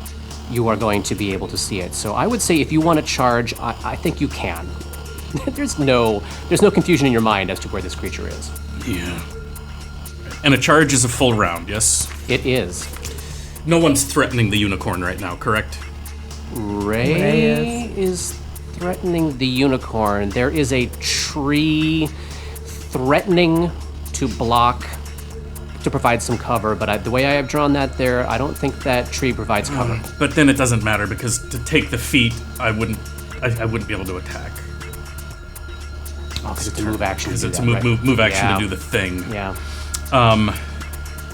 you are going to be able to see it. So I would say if you want to charge, I think you can. There's no confusion in your mind as to where this creature is. Yeah. And a charge is a full round, yes? It is. No one's threatening the unicorn right now, correct? Ray is threatening the unicorn. There is a tree threatening to block, to provide some cover, but the way I have drawn that there, I don't think that tree provides cover. But then it doesn't matter because to take the feat, I wouldn't be able to attack. Oh, because it's a move action. Because to it's do a that, right? move action Yeah. to do the thing. Yeah. I'm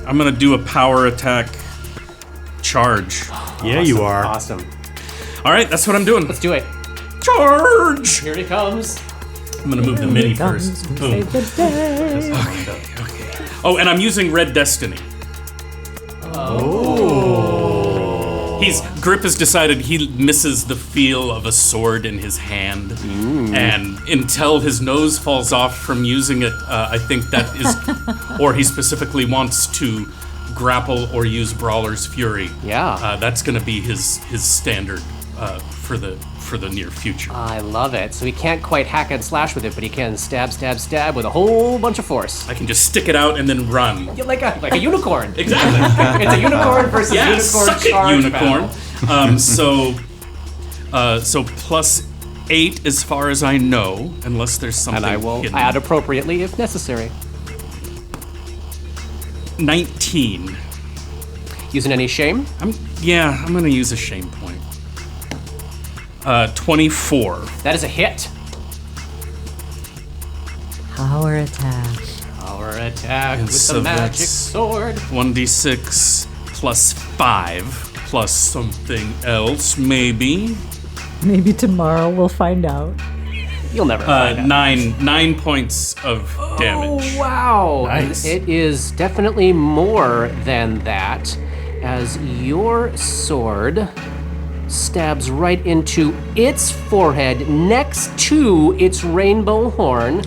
gonna do a power attack charge. Yeah, you are. Awesome. All right, that's what I'm doing. Let's do it. Charge! Here he comes. I'm gonna move the mini first. Boom. Save the day. Oh, and I'm using Red Destiny. Grip has decided he misses the feel of a sword in his hand, and until his nose falls off from using it, I think that is, or he specifically wants to grapple or use Brawler's Fury. Yeah. That's going to be his standard for the near future. I love it. So he can't quite hack and slash with it, but he can stab, stab, stab with a whole bunch of force. I can just stick it out and then run. Like a unicorn. Exactly. It's a unicorn versus unicorn suck it, charge unicorn. battle. So plus 8 as far as I know, unless there's something And I will hidden. add appropriately if necessary. 19. Using any shame? I'm going to use a shame point. 24. That is a hit. Power attack. Power attack And with so the magic that's- sword. 1d6 plus 5 plus something else, maybe. Maybe tomorrow we'll find out. You'll never find out. 9 points of damage. Oh, wow. Nice. And it is definitely more than that, as your sword stabs right into its forehead next to its rainbow horn.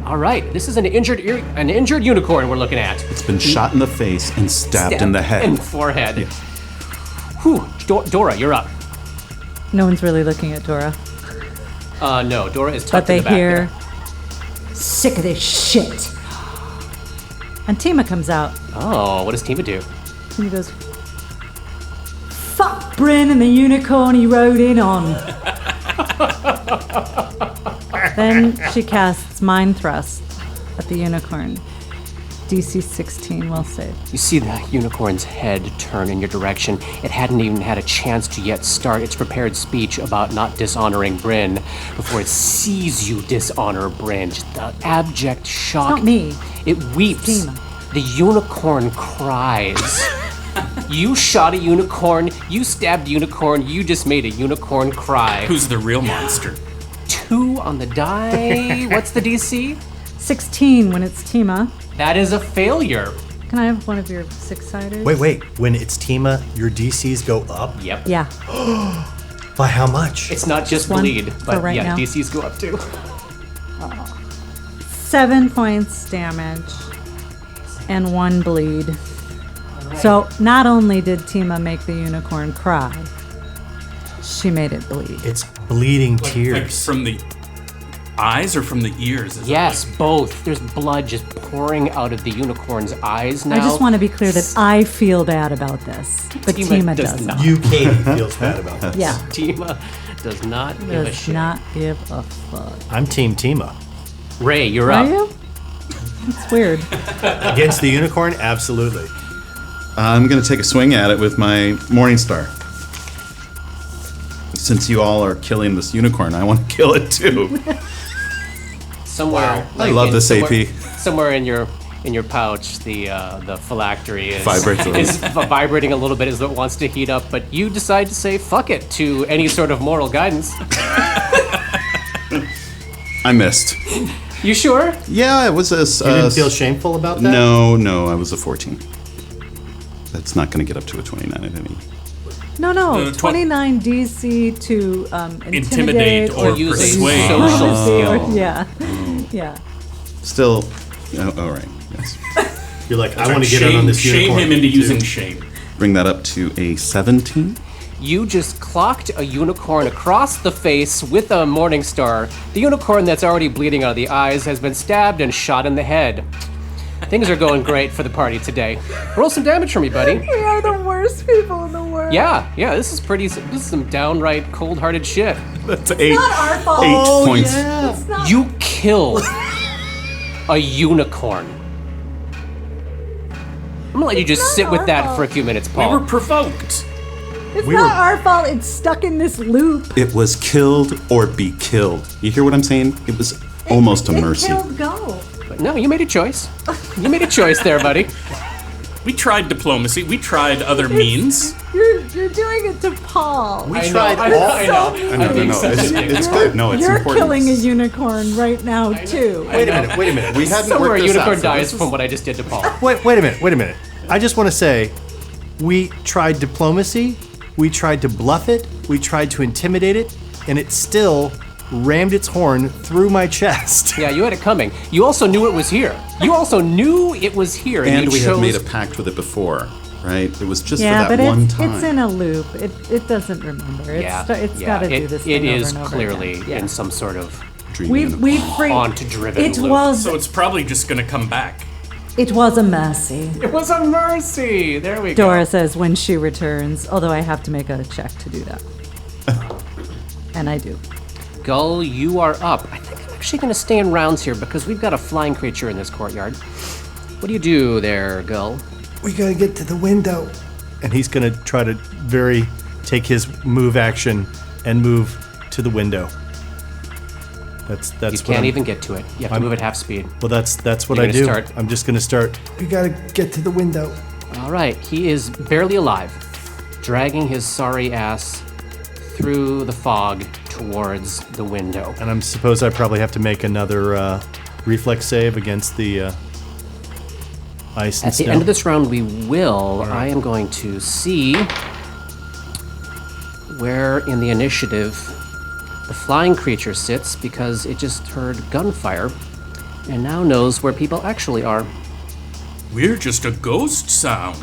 All right, this is an injured unicorn we're looking at. It's been shot in the face and stabbed in the head. And forehead. Whew, Dora, you're up. No one's really looking at Dora. No, Dora is But tucked they in the back hear, there. Sick of this shit. and Tima comes out. Oh, what does Tima do? And he goes, Fuck Bryn and the unicorn he rode in on. then she casts Mind Thrust at the unicorn. DC 16 will save. You see the unicorn's head turn in your direction. It hadn't even had a chance to yet start its prepared speech about not dishonoring Bryn before it sees you dishonor Bryn. Just the abject shock. Not me. It weeps. Tina. The unicorn cries. You shot a unicorn, you stabbed a unicorn, you just made a unicorn cry. Who's the real monster? 2 on the die. What's the DC? 16 when it's Tima. That is a failure. Can I have one of your 6-siders? Wait. When it's Tima, your DCs go up? Yep. Yeah. By how much? It's not just one bleed, for but right yeah, now. DCs go up too. 7 points damage and 1 bleed. So not only did Tima make the unicorn cry, she made it bleed. It's bleeding Like tears. from the eyes or from the ears? Is it Yes, both. There's blood just pouring out of the unicorn's eyes now. I just want to be clear that I feel bad about this, but Tima does doesn't. not. You, Katie, feels bad about that. Yeah, Tima does not give a does shit. not give a fuck. I'm Team Tima. Ray, you're Are up. you? It's weird. Against the unicorn? Absolutely. I'm going to take a swing at it with my Morning Star. Since you all are killing this unicorn, I want to kill it too. Somewhere. I love this AP. Somewhere in your pouch, the phylactery is Vibrates a little. is vibrating a little bit as though it wants to heat up, but you decide to say fuck it to any sort of moral guidance. I missed. You sure? Yeah, it was a. You didn't feel shameful about that? No, I was a 14. That's not going to get up to a 29 at any. No, 20 29 DC to Intimidate or use a persuade. social skill. Yeah. Still, all right. Yes. You're like, I want to get in on this Shame unicorn. him into too. using shame. Bring that up to a 17. You just clocked a unicorn across the face with a Morning Star. The unicorn that's already bleeding out of the eyes has been stabbed and shot in the head. Things are going great for the party today. Roll some damage for me, buddy. We are the worst people in the world. Yeah, this is some downright cold-hearted shit. That's 8. Our fault. 8 points. You killed a unicorn. I'm gonna let you just sit with that for a few minutes, We Paul. were provoked. It's We not were- our fault. It's stuck in this loop. It was killed or be killed. You hear what I'm saying? It was almost a mercy. Killed go. But no, you made a choice. You made a choice there, buddy. We tried diplomacy. We tried other means. You're doing it to Paul. We tried I all. know. No. It's good. No, it's You're important. killing a unicorn right now too. Wait a minute. We hadn't Somewhere worked a this unicorn out, so dies this is- from what I just did to Paul. Wait a minute. I just want to say, we tried diplomacy, We tried to bluff it. We tried to intimidate it, and it still rammed its horn through my chest. Yeah, you had it coming. You also knew it was here. You also knew it was here. And you we chose... had made a pact with it before, right? It was just Yeah, for that but one time. it's in a loop. It doesn't remember. It's got to do this It thing is over and over clearly again. Yeah. in some sort of We haunt-driven It loop. was So it's probably just going to come back. It was a mercy. It was a mercy. There we Dora go. says when she returns, although I have to make a check to do that. And I do. Gull, you are up. I think I'm actually going to stay in rounds here because we've got a flying creature in this courtyard. What do you do there, Gull? We gotta get to the window. And he's gonna try to take his move action and move to the window. That's You what can't I'm, even get to it. You have to move at half speed. Well, that's what You're I gonna do. start. I'm just gonna start. We gotta get to the window. All right, he is barely alive, dragging his sorry ass through the fog towards the window. And I suppose I probably have to make another reflex save against the ice and At the snow. end of this round, we will. I am going to see where in the initiative the flying creature sits because it just heard gunfire and now knows where people actually are. We're just a ghost sound.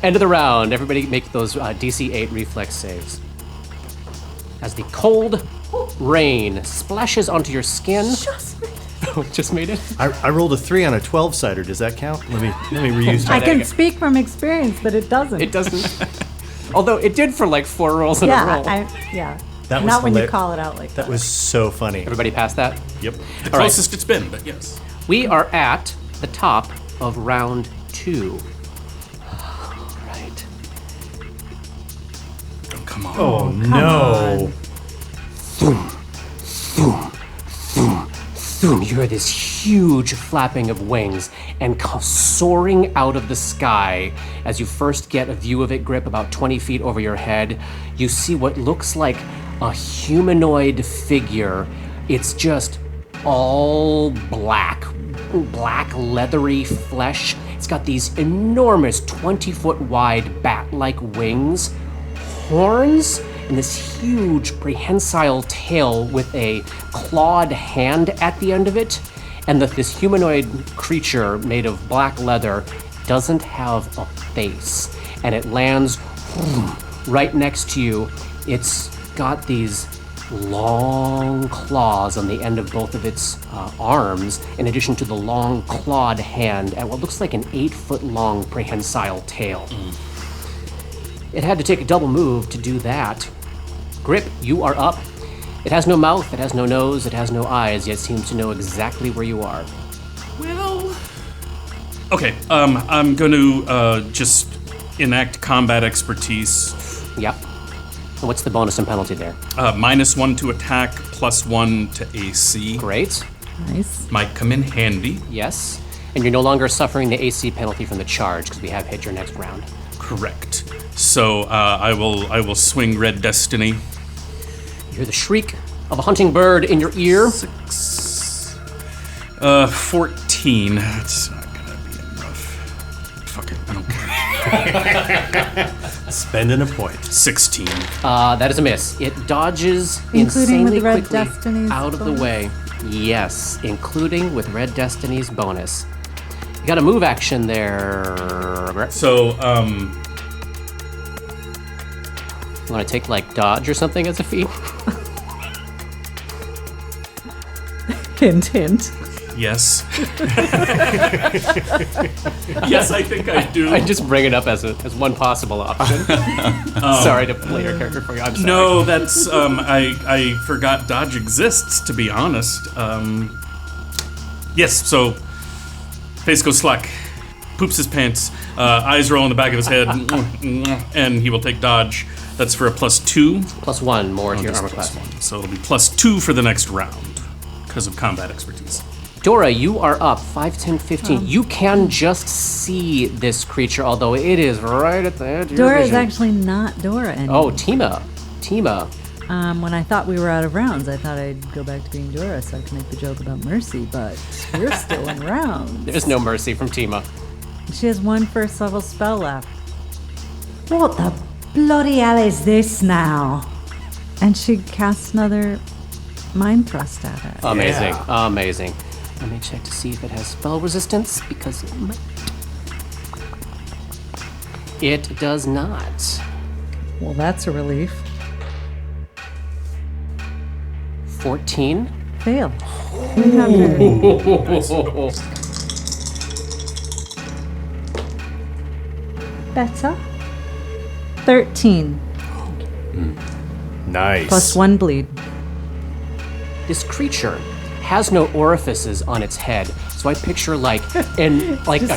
End of the round. Everybody make those DC 8 reflex saves. As the cold rain splashes onto your skin. Just made it. I rolled a 3 on a 12-sider. Does that count? Let me reuse I that. can speak from experience, but it doesn't. It doesn't. Although it did for like 4 rolls in a row. Yeah. That was Not when you hilar- call it out like that. That was so funny. Everybody passed that? Yep. The closest it's been, but yes. We are at the top of round 2. Right. Oh, come on. Oh no. Boom, you hear this huge flapping of wings and soaring out of the sky. As you first get a view of it, Grip, about 20 feet over your head, you see what looks like a humanoid figure. It's just all black leathery flesh. It's got these enormous 20-foot wide bat-like wings, horns, and this huge prehensile tail with a clawed hand at the end of it. And this humanoid creature made of black leather doesn't have a face. And it lands right next to you. It's got these long claws on the end of both of its arms, in addition to the long clawed hand and what looks like an 8-foot-long prehensile tail. It had to take a double move to do that. Grip, you are up. It has no mouth, it has no nose, it has no eyes, yet seems to know exactly where you are. Well. Okay, I'm going to just enact combat expertise. Yep. And what's the bonus and penalty there? -1 to attack, +1 to AC. Great. Nice. Might come in handy. Yes. And you're no longer suffering the AC penalty from the charge because we have hit your next round. Correct. So I will swing Red Destiny. You hear the shriek of a hunting bird in your ear. 14. That's not gonna be enough. Fuck it, I don't care. Spending a point. 16. That is a miss. It dodges Including with insanely the Red quickly Destiny's out of the bonus? way. Yes, including with Red Destiny's bonus. You got a move action there. So, You want to take like dodge or something as a feat? Hint, hint. yes. Yes, I think I do. I just bring it up as one possible option. Sorry to play your character for you. I'm sorry. No, that's I forgot dodge exists, to be honest. Yes, so face goes slack, poops his pants, eyes roll in the back of his head, and he will take dodge. That's for a +2. +1 more to your Just armor class. +1. So it'll be +2 for the next round because of combat expertise. Dora, you are up 5, 10, 15. You can just see this creature, although it is right at the edge of your Dora is vision. actually not Dora anymore. Oh, Tima. When I thought we were out of rounds, I thought I'd go back to being Dora so I could make the joke about Mercy, but we're still in rounds. There's no mercy from Tima. She has one first level spell left. What the bloody hell is this now? And she casts another Mind Thrust at it. Amazing, amazing. Let me check to see if it has spell resistance, because it might. It does not. Well, that's a relief. 14. Fail. 300. Better. 13. Nice. Plus 1 bleed. This creature has no orifices on its head, so I picture like a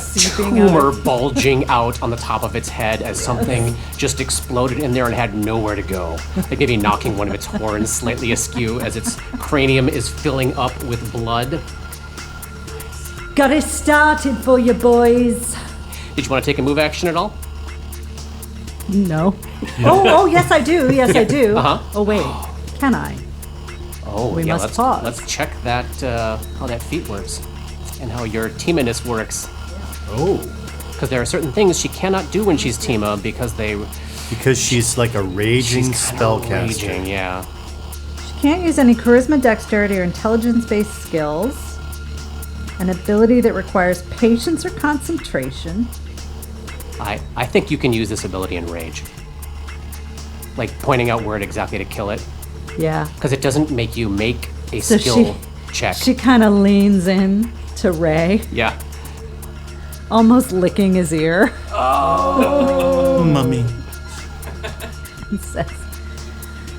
seeping tumor bulging out on the top of its head as something just exploded in there and had nowhere to go. Like maybe knocking one of its horns slightly askew as its cranium is filling up with blood. Got it started for you boys. Did you want to take a move action at all? No. Oh, yes, I do. Yes, I do. Uh-huh. Oh, wait. Can I? Oh, We yeah, must let's, pause. let's check that, how that feat works and how your Timaness works. Oh. Because there are certain things she cannot do when she's Tima because Because she's like a raging she's spellcaster. raging, yeah. She can't use any charisma, dexterity, or intelligence-based skills. An ability that requires patience or concentration. I think you can use this ability in Rage. Like pointing out where exactly to kill it. Yeah. Because it doesn't make you make a So skill check. She kind of leans in to Ray, Yeah. almost licking his ear, Mummy. and says,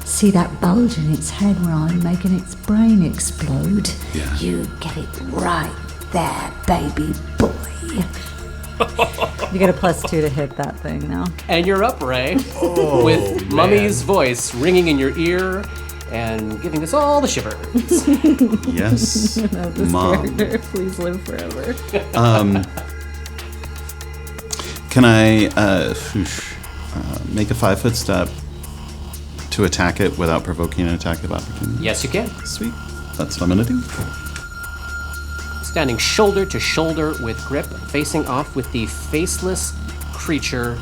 "See that bulge in its head where I'm making its brain explode? Yeah. You get it right there, baby boy." You get a +2 to hit that thing now. And you're up, Ray. With Mummy's voice ringing in your ear and giving us all the shivers. Yes, This Mom. character, please live forever. Can I make a 5-foot step to attack it without provoking an attack of opportunity? Yes, you can. Sweet. That's what I'm gonna do. Standing shoulder to shoulder with Grip, facing off with the faceless creature.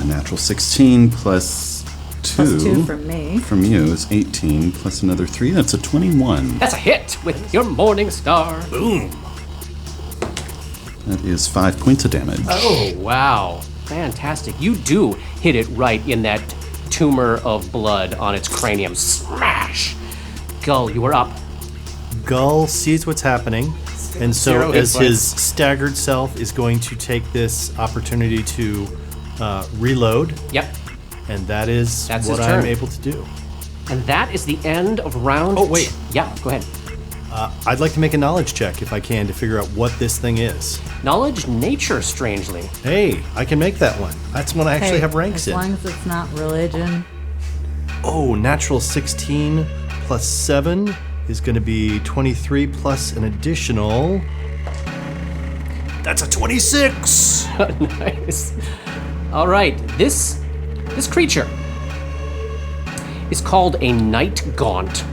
Natural 16 plus 2. +2 from me. From you is 18 plus another 3. That's a 21. That's a hit with your Morning Star. Boom. That is 5 points of damage. Oh, wow. Fantastic. You do hit it right in that tumor of blood on its cranium. Smash! Gull, you are up. Gull sees what's happening, and so Zero hit as points. his staggered self is going to take this opportunity to reload, Yep. and that is That's what his I'm turn. able to do. And that is the end of round. Oh, wait. Yeah, go ahead. I'd like to make a knowledge check if I can to figure out what this thing is. Knowledge nature, strangely. Hey, I can make that one. That's one I actually Hey, have ranks as in. long as it's not religion. Oh, natural 16 plus 7 is going to be 23 plus an additional. That's a 26! Nice. All right, this creature is called a Night Gaunt.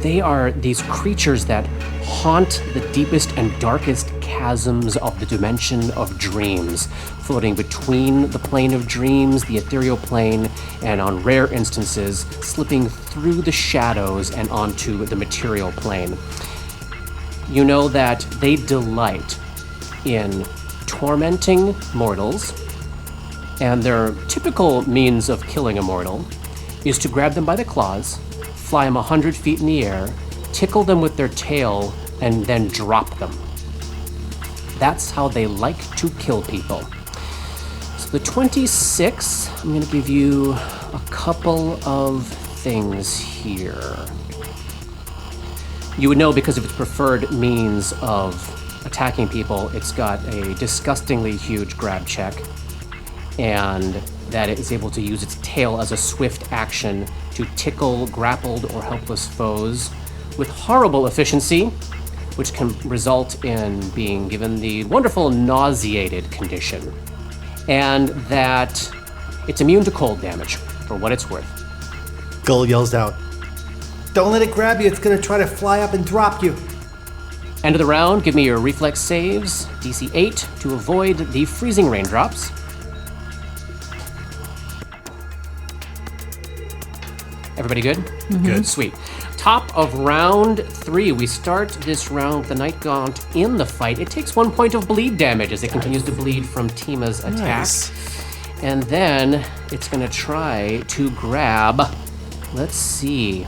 They are these creatures that haunt the deepest and darkest chasms of the dimension of dreams, floating between the plane of dreams, the ethereal plane, and on rare instances, slipping through the shadows and onto the material plane. You know that they delight in tormenting mortals, and their typical means of killing a mortal is to grab them by the claws, fly them 100 feet in the air, tickle them with their tail, and then drop them. That's how they like to kill people. So the 26, I'm going to give you a couple of things here. You would know because of its preferred means of attacking people, it's got a disgustingly huge grab check, and that it is able to use its tail as a swift action to tickle grappled or helpless foes with horrible efficiency, which can result in being given the wonderful nauseated condition. And that it's immune to cold damage, for what it's worth. Gull yells out, "Don't let it grab you, it's going to try to fly up and drop you." End of the round, give me your reflex saves, DC 8, to avoid the freezing raindrops. Everybody good? Good. Sweet. Top of round 3. We start this round with the Night Gaunt in the fight. It takes 1 point of bleed damage as it continues to bleed from Tima's attack. And then it's going to try to grab. Let's see.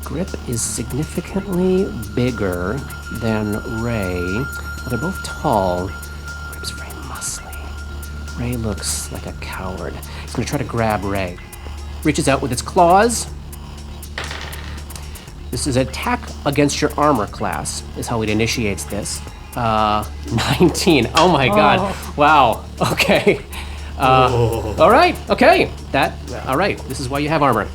Grip is significantly bigger than Ray. Well, they're both tall. Grip's very muscly. Ray looks like a coward. He's going to try to grab Ray. Reaches out with its claws. This is an attack against your armor class, is how it initiates this. 19. Oh my god. Wow. Okay. All right. Okay. All right. This is why you have armor.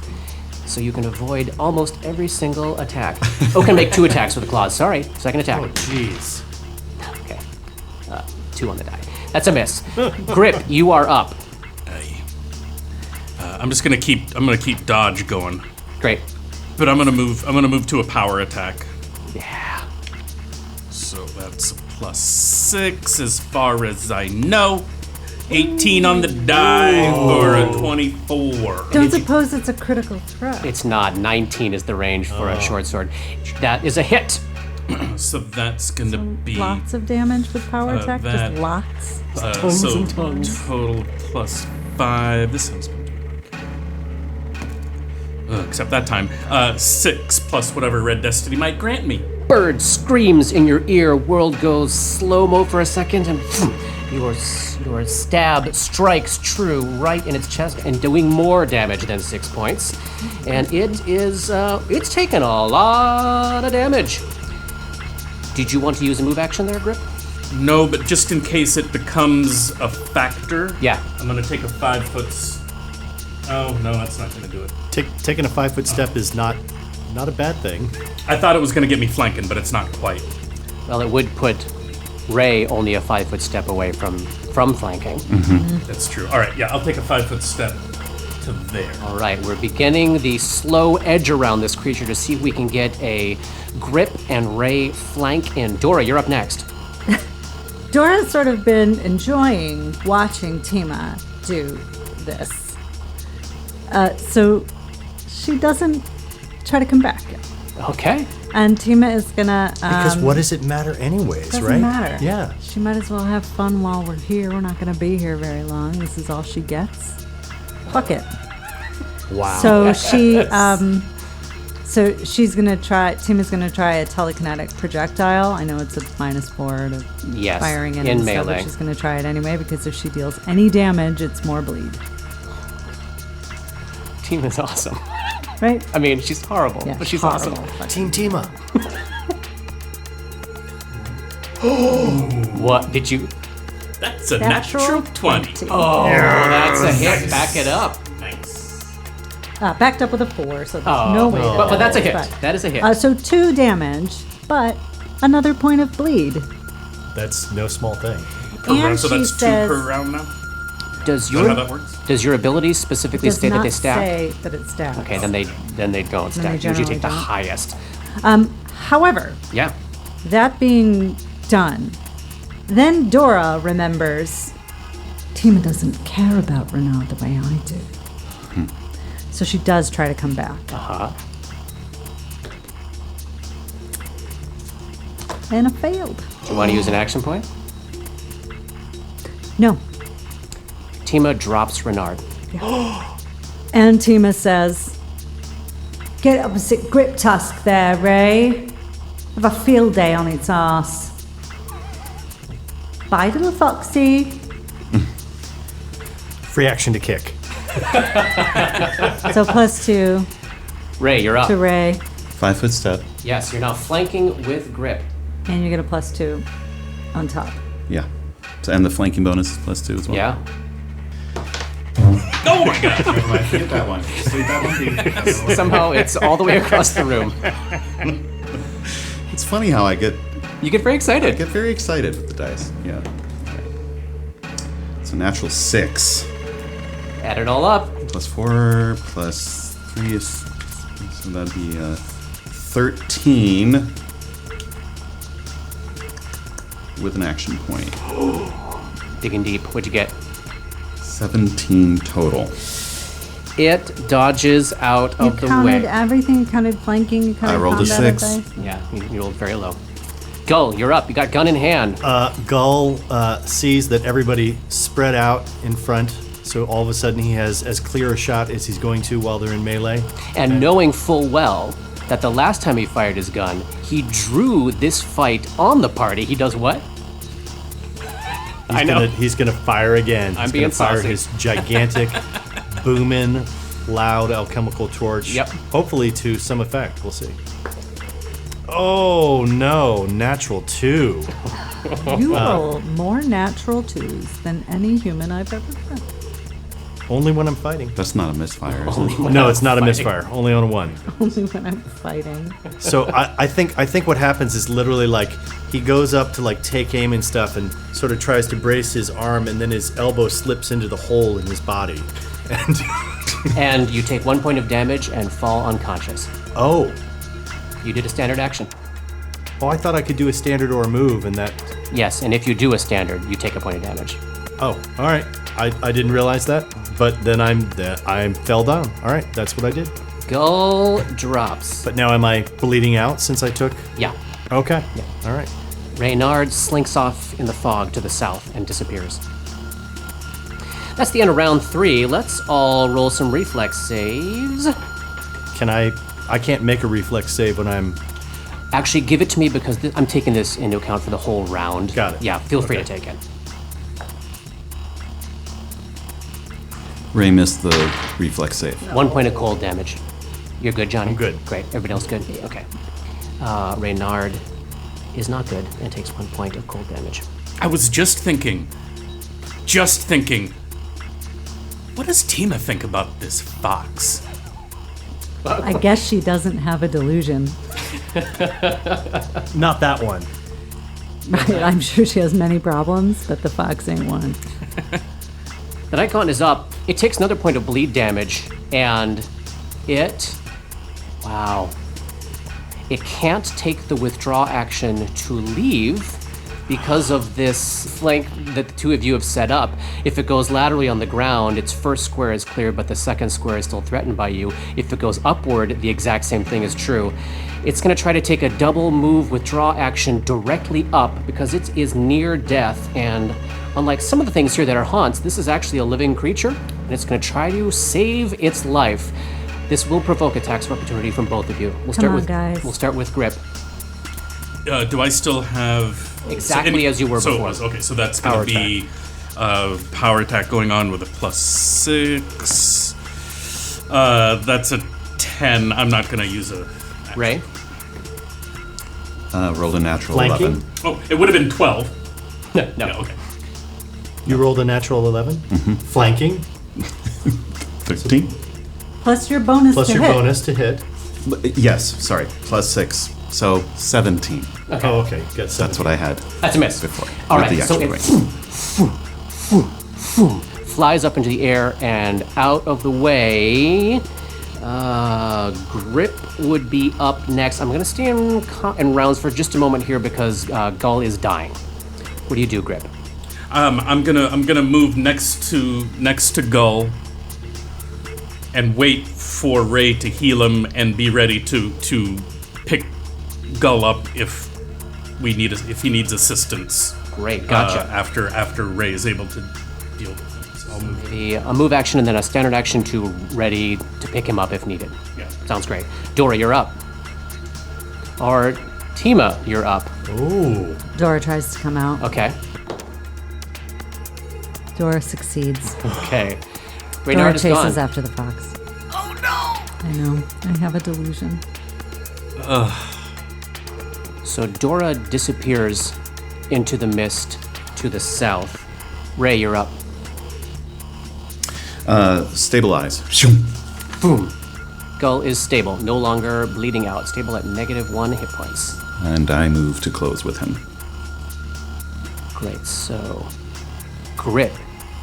So you can avoid almost every single attack. Oh, can make 2 attacks with the claws. Sorry. Second attack. Oh, jeez. Okay. 2 on the die. That's a miss. Grip, you are up. I'm just gonna keep dodge going, Great. but I'm gonna move to a power attack. Yeah. So that's a +6 as far as I know. 18 on the die for a 24. Don't suppose it's a critical threat. It's not. 19 is the range for a short sword. That is a hit. So that's gonna be Lots of damage with power attack? that- Just lots? so total +5. This sounds good. Except that time, 6 plus whatever Red Destiny might grant me. Bird screams in your ear. World goes slow-mo for a second, and your stab strikes true right in its chest and doing more damage than 6 points. And it's taken a lot of damage. Did you want to use a move action there, Grip? No, but just in case it becomes a factor, Yeah. I'm gonna take a 5-foot. Oh no, that's not gonna do it. Taking a 5-foot step is not a bad thing. I thought it was gonna get me flanking, but it's not quite. Well, it would put Ray only a 5-foot step away from flanking. That's true. All right, yeah, I'll take a 5-foot step to there. All right, we're beginning the slow edge around this creature to see if we can get a Grip and Ray flank in. Dora, you're up next. Dora's sort of been enjoying watching Tima do this. So she doesn't try to come back. Okay. And Tima is gonna. Because what does it matter anyways, Doesn't right? matter. Yeah. She might as well have fun while we're here. We're not gonna be here very long. This is all she gets. Fuck it. Wow. So she's gonna try. Tima's gonna try a telekinetic projectile. I know it's a -4 to Yes, firing it in and stuff, melee. but she's gonna try it anyway because if she deals any damage, it's more bleed. Team is awesome. Right? I mean, she's horrible, Yeah, but she's horrible. awesome. Team Tima. What did you? That's a natural 20. Oh, that's a hit. Back it up. Nice. Backed up with a 4, so there's Oh, no way. but that's a hit. But, That is a hit. so 2 damage, but another point of bleed. That's no small thing. Per And round, so she that's 2 says- per round now? Does Is that how that works? does your ability specifically Does say that not they stack? say that it stacks. Okay, then they don't they stack. You usually generally take the don't. highest. However, Yeah. that being done, then Dora remembers Tima doesn't care about Renaud the way I do. So she does try to come back. Uh-huh. And it failed. Do you want to use an action point? No. Tima drops Renard. And Tima says, "Get opposite Grip Tusk there, Ray. Have a field day on its ass. Bye, little foxy." Free action to kick. So +2 Ray, you're up. to Ray, 5-foot step. Yes, you're now flanking with Grip. and you get a +2 on top. Yeah. So, and the flanking bonus is +2 as well. Yeah. Oh my god! Get that one. Save that one. Somehow it's all the way across the room. It's funny how I get You get very excited. very excited with the dice. Yeah. It's a natural 6. Add it all up. +4 +3 is, so that'd be 13 with an action point. Digging deep. What'd you get? 17 total. It dodges out of the counted way. everything. You counted flanking. You counted I rolled a combat 6. advice. Yeah, you rolled very low. Gull, you're up. You got gun in hand. Gull sees that everybody spread out in front, so all of a sudden he has as clear a shot as he's going to while they're in melee. And knowing full well that the last time he fired his gun, he drew this fight on the party. He does what? I know. He's gonna fire again. I'm He's being gonna fire saucy. his gigantic, booming, loud alchemical torch. Yep. Hopefully to some effect. We'll see. Oh no, natural 2. You roll more natural 2s than any human I've ever met. Only when I'm fighting. That's not a misfire, is it? No, it's not a misfire. Only on a 1. Only when I'm fighting. So I think what happens is literally like he goes up to like take aim and stuff and sort of tries to brace his arm, and then his elbow slips into the hole in his body. And And you take 1 point of damage and fall unconscious. oh, You did a standard action. I thought I could do a standard or a move, and that. Yes, and if you do a standard, you take a point of damage. Oh, all right. I didn't realize that, but then I fell down. All right, that's what I did. Gull drops. But now am I bleeding out since I took? Yeah. Okay. All right. Reynard slinks off in the fog to the south and disappears. That's the end of round 3. Let's all roll some reflex saves. Can I can't make a reflex save when I'm. Actually, give it to me because I'm taking this into account for the whole round. Got it. Yeah, feel free to Okay. take it. Ray missed the reflex save. 1 point of cold damage. You're good, Johnny? I'm good. Great. Everybody else good? Okay. Reynard is not good and takes 1 point of cold damage. I was just thinking, what does Tima think about this fox? I guess she doesn't have a delusion. Not that one. Right, I'm sure she has many problems, but the fox ain't one. The Night Gauntlet is up. It takes another point of bleed damage, and wow. It can't take the withdraw action to leave because of this flank that the two of you have set up. If it goes laterally on the ground, its first square is clear, but the second square is still threatened by you. If it goes upward, the exact same thing is true. It's going to try to take a double move withdraw action directly up because it is near death, and unlike some of the things here that are haunts, this is actually a living creature, and it's going to try to save its life. This will provoke attacks of opportunity from both of you. Guys. We'll start with Grip. Do I still have Exactly as you were so it before. was, okay, so that's going Power to be power attack going on with a +6. That's a 10. I'm not going to use a. Ray? Rolled a natural Flanking? 11. Oh, it would have been 12. No. Yeah, okay. You rolled a natural 11. Flanking 13? Plus your bonus plus to your hit. bonus to hit. Yes, sorry, +6. So 17. Oh, okay. Got 7. That's what I had That's a miss. before. All with right, the so extra it point. flies up into the air and out of the way. Grip would be up next. I'm going to stay in rounds for just a moment here because Gull is dying. What do you do, Grip? I'm gonna move next to Gull and wait for Ray to heal him and be ready to pick Gull up if he needs assistance. Great, gotcha. After Ray is able to deal with him. So I'll move. A move action and then a standard action to ready to pick him up if needed. Yeah. Sounds great. Dora, you're up. Or Tima, you're up. Ooh. Dora tries to come out. Okay. Dora succeeds. Okay. Dora Reynard is chases gone. after the fox. Oh no! I know. I have a delusion. So Dora disappears into the mist to the south. Ray, you're up. Stabilize. Boom. Gull is stable, no longer bleeding out. Stable at -1 hit points. And I move to close with him. Great. So, Grip.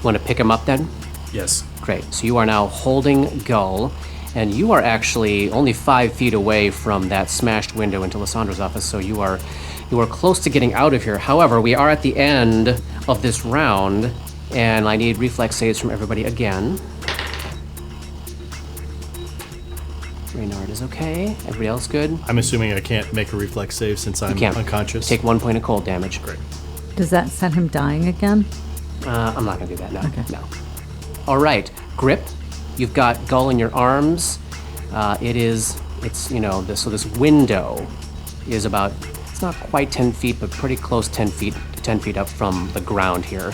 Want to pick him up then? Yes. Great. So you are now holding Gull, and you are actually only 5 feet away from that smashed window into Lissandra's office. So you are You are close to getting out of here. However, we are at the end of this round, and I need reflex saves from everybody again. Reynard is okay. Everybody else good? I'm assuming I can't make a reflex save since I'm You can't. unconscious. Take 1 point of cold damage. Great. Does that set him dying again? I'm not gonna do that, no. Okay. No. All right, Grip, you've got Gull in your arms. So this window is about, it's not quite 10 feet, but pretty close 10 feet up from the ground here.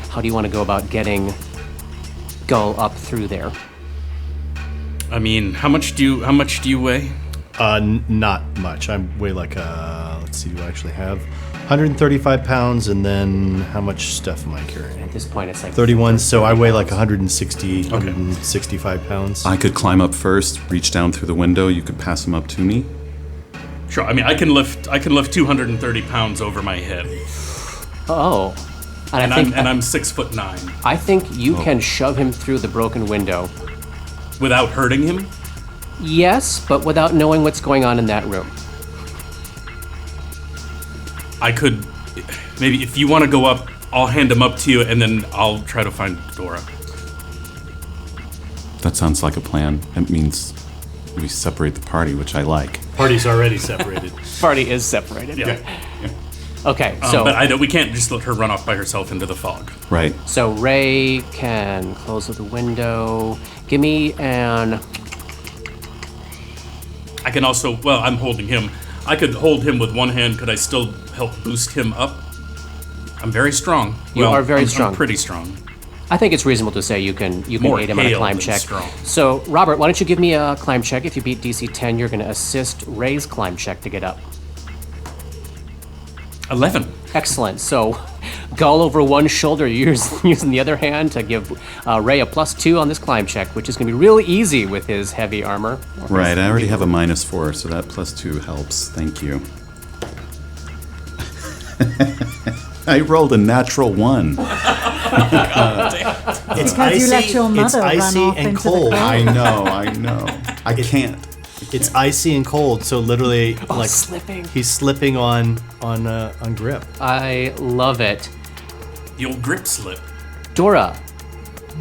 How do you want to go about getting Gull up through there? I mean, how much do you weigh? Not much. I weigh like, let's see, do I actually have 135 pounds, and then how much stuff am I carrying? At this point, it's like 31, so I weigh like pounds. 160, 165 pounds. I could climb up first, reach down through the window. You could pass them up to me. Sure. I mean, I can lift 230 pounds over my head, Oh. and I'm 6'9", I think you can shove him through the broken window. without hurting him. Yes, but without knowing what's going on in that room. I could, maybe if you want to go up, I'll hand him up to you, and then I'll try to find Dora. That sounds like a plan. It means we separate the party, which I like. Party's already separated. Party is separated. Yeah. Okay, so But we can't just let her run off by herself into the fog. Right. so Ray can close the window. Give me an. I can also, well, I'm holding him. I could hold him with one hand. Could I still help boost him up? I'm very strong. You are very I'm strong. pretty strong. I think it's reasonable to say you can More aid him on a hale climb than check. strong. So Robert, why don't you give me a climb check? If you beat DC 10, you're going to assist Ray's climb check to get up. 11. Excellent. So Gull over one shoulder, you're using the other hand to give Ray a +2 on this climb check, which is going to be really easy with his heavy armor. Right. I already have a -4, so that +2 helps. Thank you. I rolled a natural 1. It's Because you let your it's mother run icy off and into the cold. crowd. I know. I can't. It's icy and cold, so literally, like slipping. he's slipping on Grip. I love it. The old grip slip. Dora,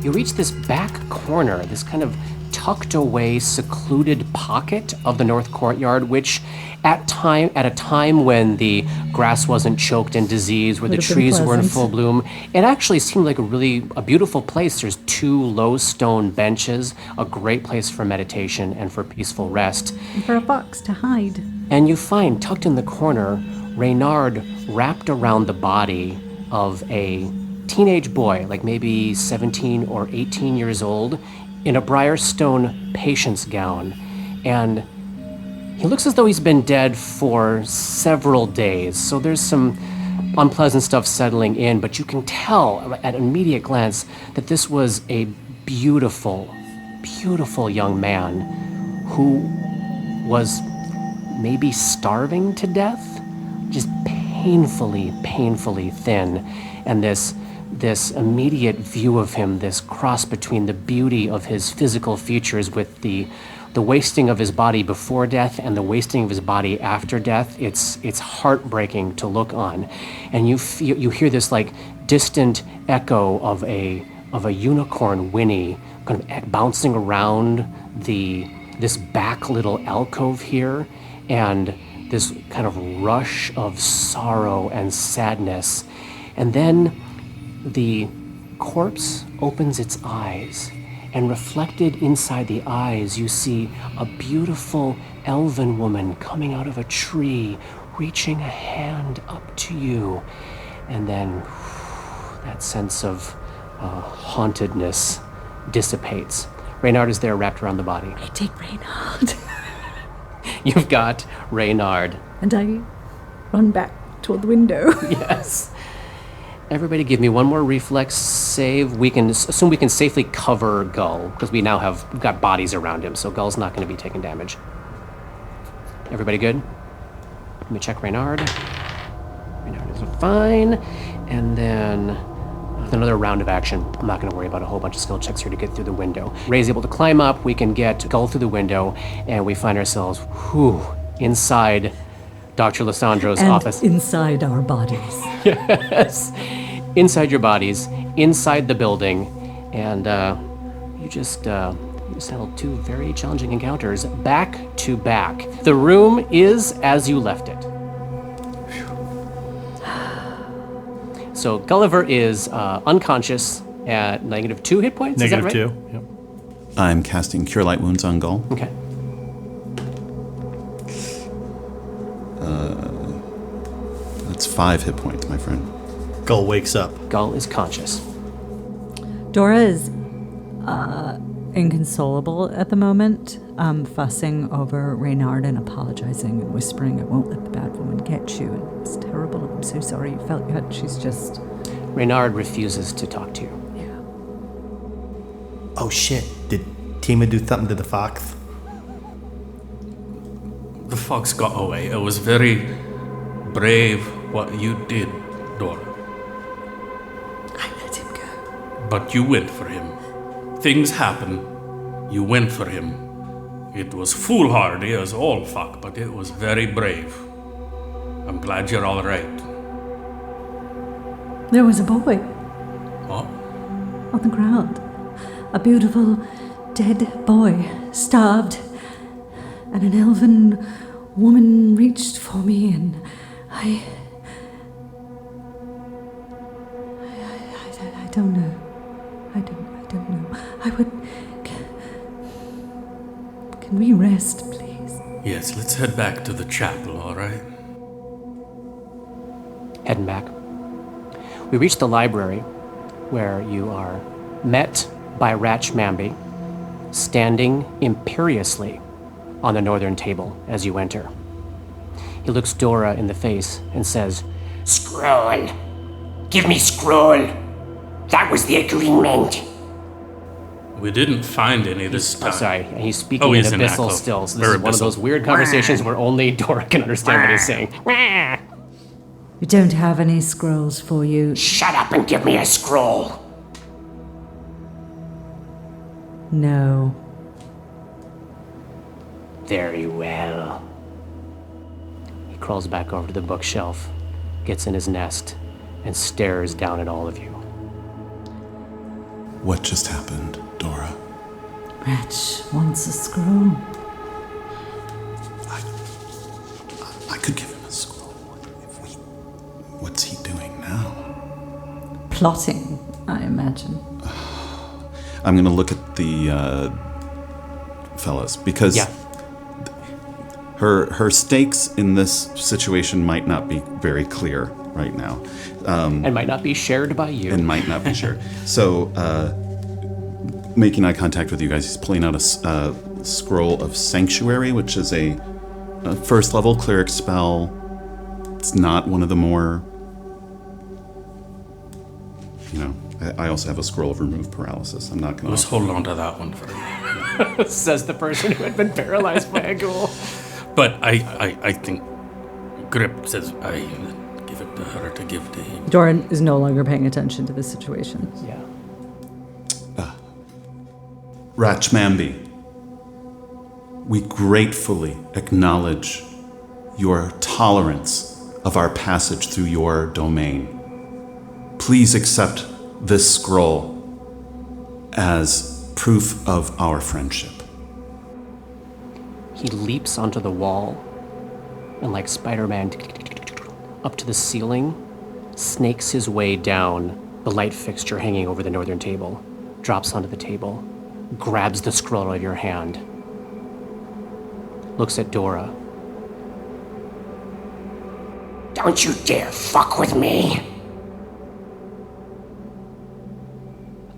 you reach this back corner, this kind of tucked away, secluded pocket of the North Courtyard, which at a time when the grass wasn't choked in disease, where the Would have been trees were in pleasant. full bloom, it actually seemed like a beautiful place. There's 2 low stone benches, a great place for meditation and for peaceful rest. And for a box to hide. And you find, tucked in the corner, Reynard wrapped around the body of a teenage boy, like maybe 17 or 18 years old, in a Briarstone patient's gown. And he looks as though he's been dead for several days, so there's some unpleasant stuff settling in, but you can tell at immediate glance that this was a beautiful, beautiful young man who was maybe starving to death, just painfully, painfully thin. And this immediate view of him, this cross between the beauty of his physical features with the wasting of his body before death and the wasting of his body after death, it's heartbreaking to look on. And you hear this like distant echo of a unicorn whinny kind of bouncing around this back little alcove here, and this kind of rush of sorrow and sadness. And then the corpse opens its eyes, and reflected inside the eyes, you see a beautiful elven woman coming out of a tree, reaching a hand up to you. And then that sense of hauntedness dissipates. Reynard is there wrapped around the body. I take Reynard. You've got Reynard. And I run back toward the window. Yes. Everybody give me one more reflex save. We can assume we can safely cover Gull, because we've got bodies around him, so Gull's not going to be taking damage. Everybody good? Let me check Reynard. Reynard is fine. And then with another round of action, I'm not going to worry about a whole bunch of skill checks here to get through the window. Ray's able to climb up, we can get Gull through the window, and we find ourselves inside Dr. Lissandro's and office. inside our bodies. Yes. Inside your bodies, inside the building, and you just settled two very challenging encounters back to back. The room is as you left it. So Gulliver is unconscious at -2 hit points. Is that right? -2. Yep. I'm casting Cure Light Wounds on Gull. Okay. That's 5 hit points, my friend. Gull wakes up. Gull is conscious. Dora is inconsolable at the moment, fussing over Reynard and apologizing and whispering, "I won't let the bad woman get you. And it was terrible. I'm so sorry you felt that." She's just, Reynard refuses to talk to you. yeah. Oh shit! Did Tima do something to the fox? The fox got away. It was very brave what you did, Dora. I let him go. But you went for him. Things happen. You went for him. It was foolhardy as all fuck, but it was very brave. I'm glad you're all right. There was a boy Oh, on the ground. A beautiful, dead boy, starved. And an elven woman reached for me, and I don't know. I don't know. I would. Can we rest, please? yes, let's head back to the chapel, all right? Heading back. We reach the library, where you are met by Ratch Mamby, standing imperiously on the northern table as you enter. He looks Dora in the face and says, Scroll. Give me scroll. That was the agreement. We didn't find any this time. sorry, and he's speaking Oh, in he's in Abyssal Abyssal. still, so this Or is one of Abyssal. those weird conversations where only Dora can understand what he's saying. We don't have any scrolls for you. Shut up and give me a scroll. No. Very well. He crawls back over to the bookshelf, gets in his nest, and stares down at all of you. What just happened, Dora? Ratch wants a scroll. I could give him a scroll. What's he doing now? Plotting, I imagine. I'm gonna look at the fellas because Yeah. her stakes in this situation might not be very clear right now. And might not be shared by you. And might not be sure. So, making eye contact with you guys, he's pulling out a scroll of Sanctuary, which is a first level cleric spell. It's not one of the more, I also have a scroll of Remove Paralysis. I'm not going Let's to. hold on to that one for a minute. Says the person who had been paralyzed by a ghoul. But I think Grip says I give it to her to give to him. Doran is no longer paying attention to the situation. Yeah. Ratchmamby, we gratefully acknowledge your tolerance of our passage through your domain. Please accept this scroll as proof of our friendship. He leaps onto the wall and, like Spider-Man, up to the ceiling, snakes his way down the light fixture hanging over the northern table, drops onto the table, grabs the scroll out of your hand, looks at Dora. Don't you dare fuck with me.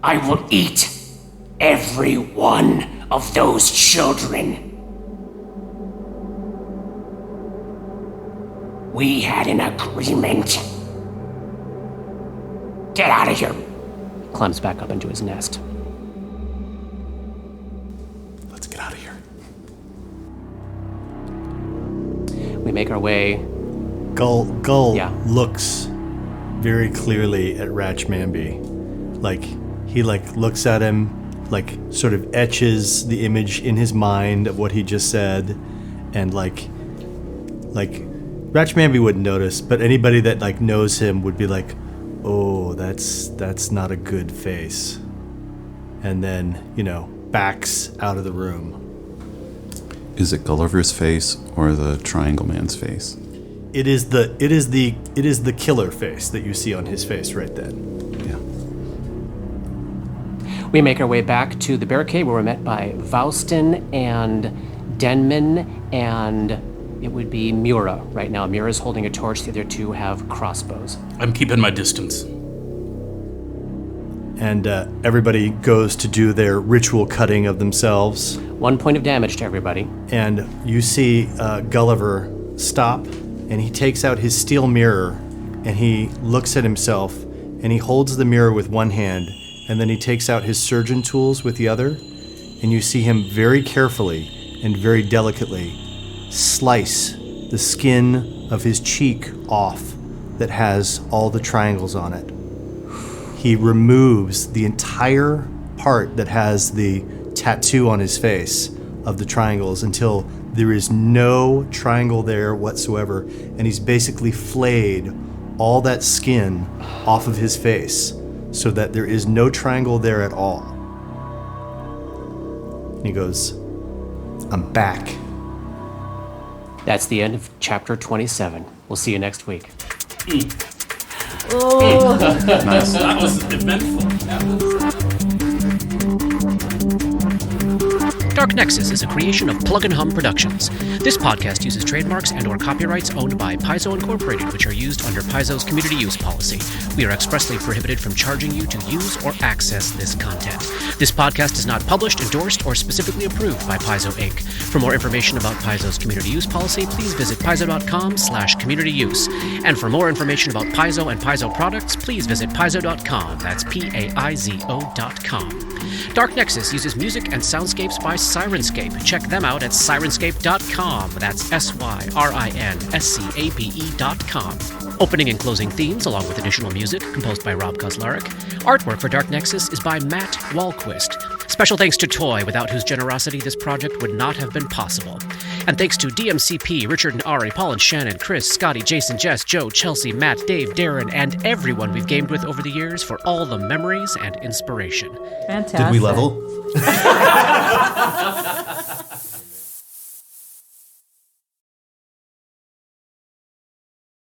I will eat every one of those children. We had an agreement. Get out of here. Climbs back up into his nest. Let's get out of here. We make our way. Gull Yeah. looks very clearly at Ratchmamby. He looks at him, sort of etches the image in his mind of what he just said, and Ratchmanby wouldn't notice, but anybody that like knows him would be like, "Oh, that's not a good face," and then backs out of the room. Is it Gulliver's face or the Triangle Man's face? It is the killer face that you see on his face right then. Yeah. We make our way back to the barricade where we're met by Vouston and Denman, and it would be Mura right now. Mura's holding a torch. The other two have crossbows. I'm keeping my distance. And everybody goes to do their ritual cutting of themselves. 1 point of damage to everybody. And you see Gulliver stop, and he takes out his steel mirror, and he looks at himself, and he holds the mirror with one hand, and then he takes out his surgeon tools with the other, and you see him very carefully and very delicately slice the skin of his cheek off that has all the triangles on it. He removes the entire part that has the tattoo on his face of the triangles until there is no triangle there whatsoever, and he's basically flayed all that skin off of his face so that there is no triangle there at all. And he goes, "I'm back." That's the end of chapter 27. We'll see you next week. Nice. That was eventful. Dark Nexus is a creation of Plug and Hum Productions. This podcast uses trademarks and/or copyrights owned by Paizo Incorporated, which are used under Paizo's community use policy. We are expressly prohibited from charging you to use or access this content. This podcast is not published, endorsed, or specifically approved by Paizo Inc. For more information about Paizo's community use policy, please visit paizo.com/communityuse. And for more information about Paizo and Paizo products, please visit paizo.com. That's PAIZO.com. Dark Nexus uses music and soundscapes by Sirenscape. Check them out at sirenscape.com. That's SYRINSCAPE.com. Opening and closing themes, along with additional music, composed by Rob Kauzlaric. Artwork for Dark Nexus is by Matt Wahlquist. Special thanks to Toy, without whose generosity this project would not have been possible. And thanks to DMCP, Richard and Ari, Paul and Shannon, Chris, Scotty, Jason, Jess, Joe, Chelsea, Matt, Dave, Darren, and everyone we've gamed with over the years for all the memories and inspiration. Fantastic. Did we level?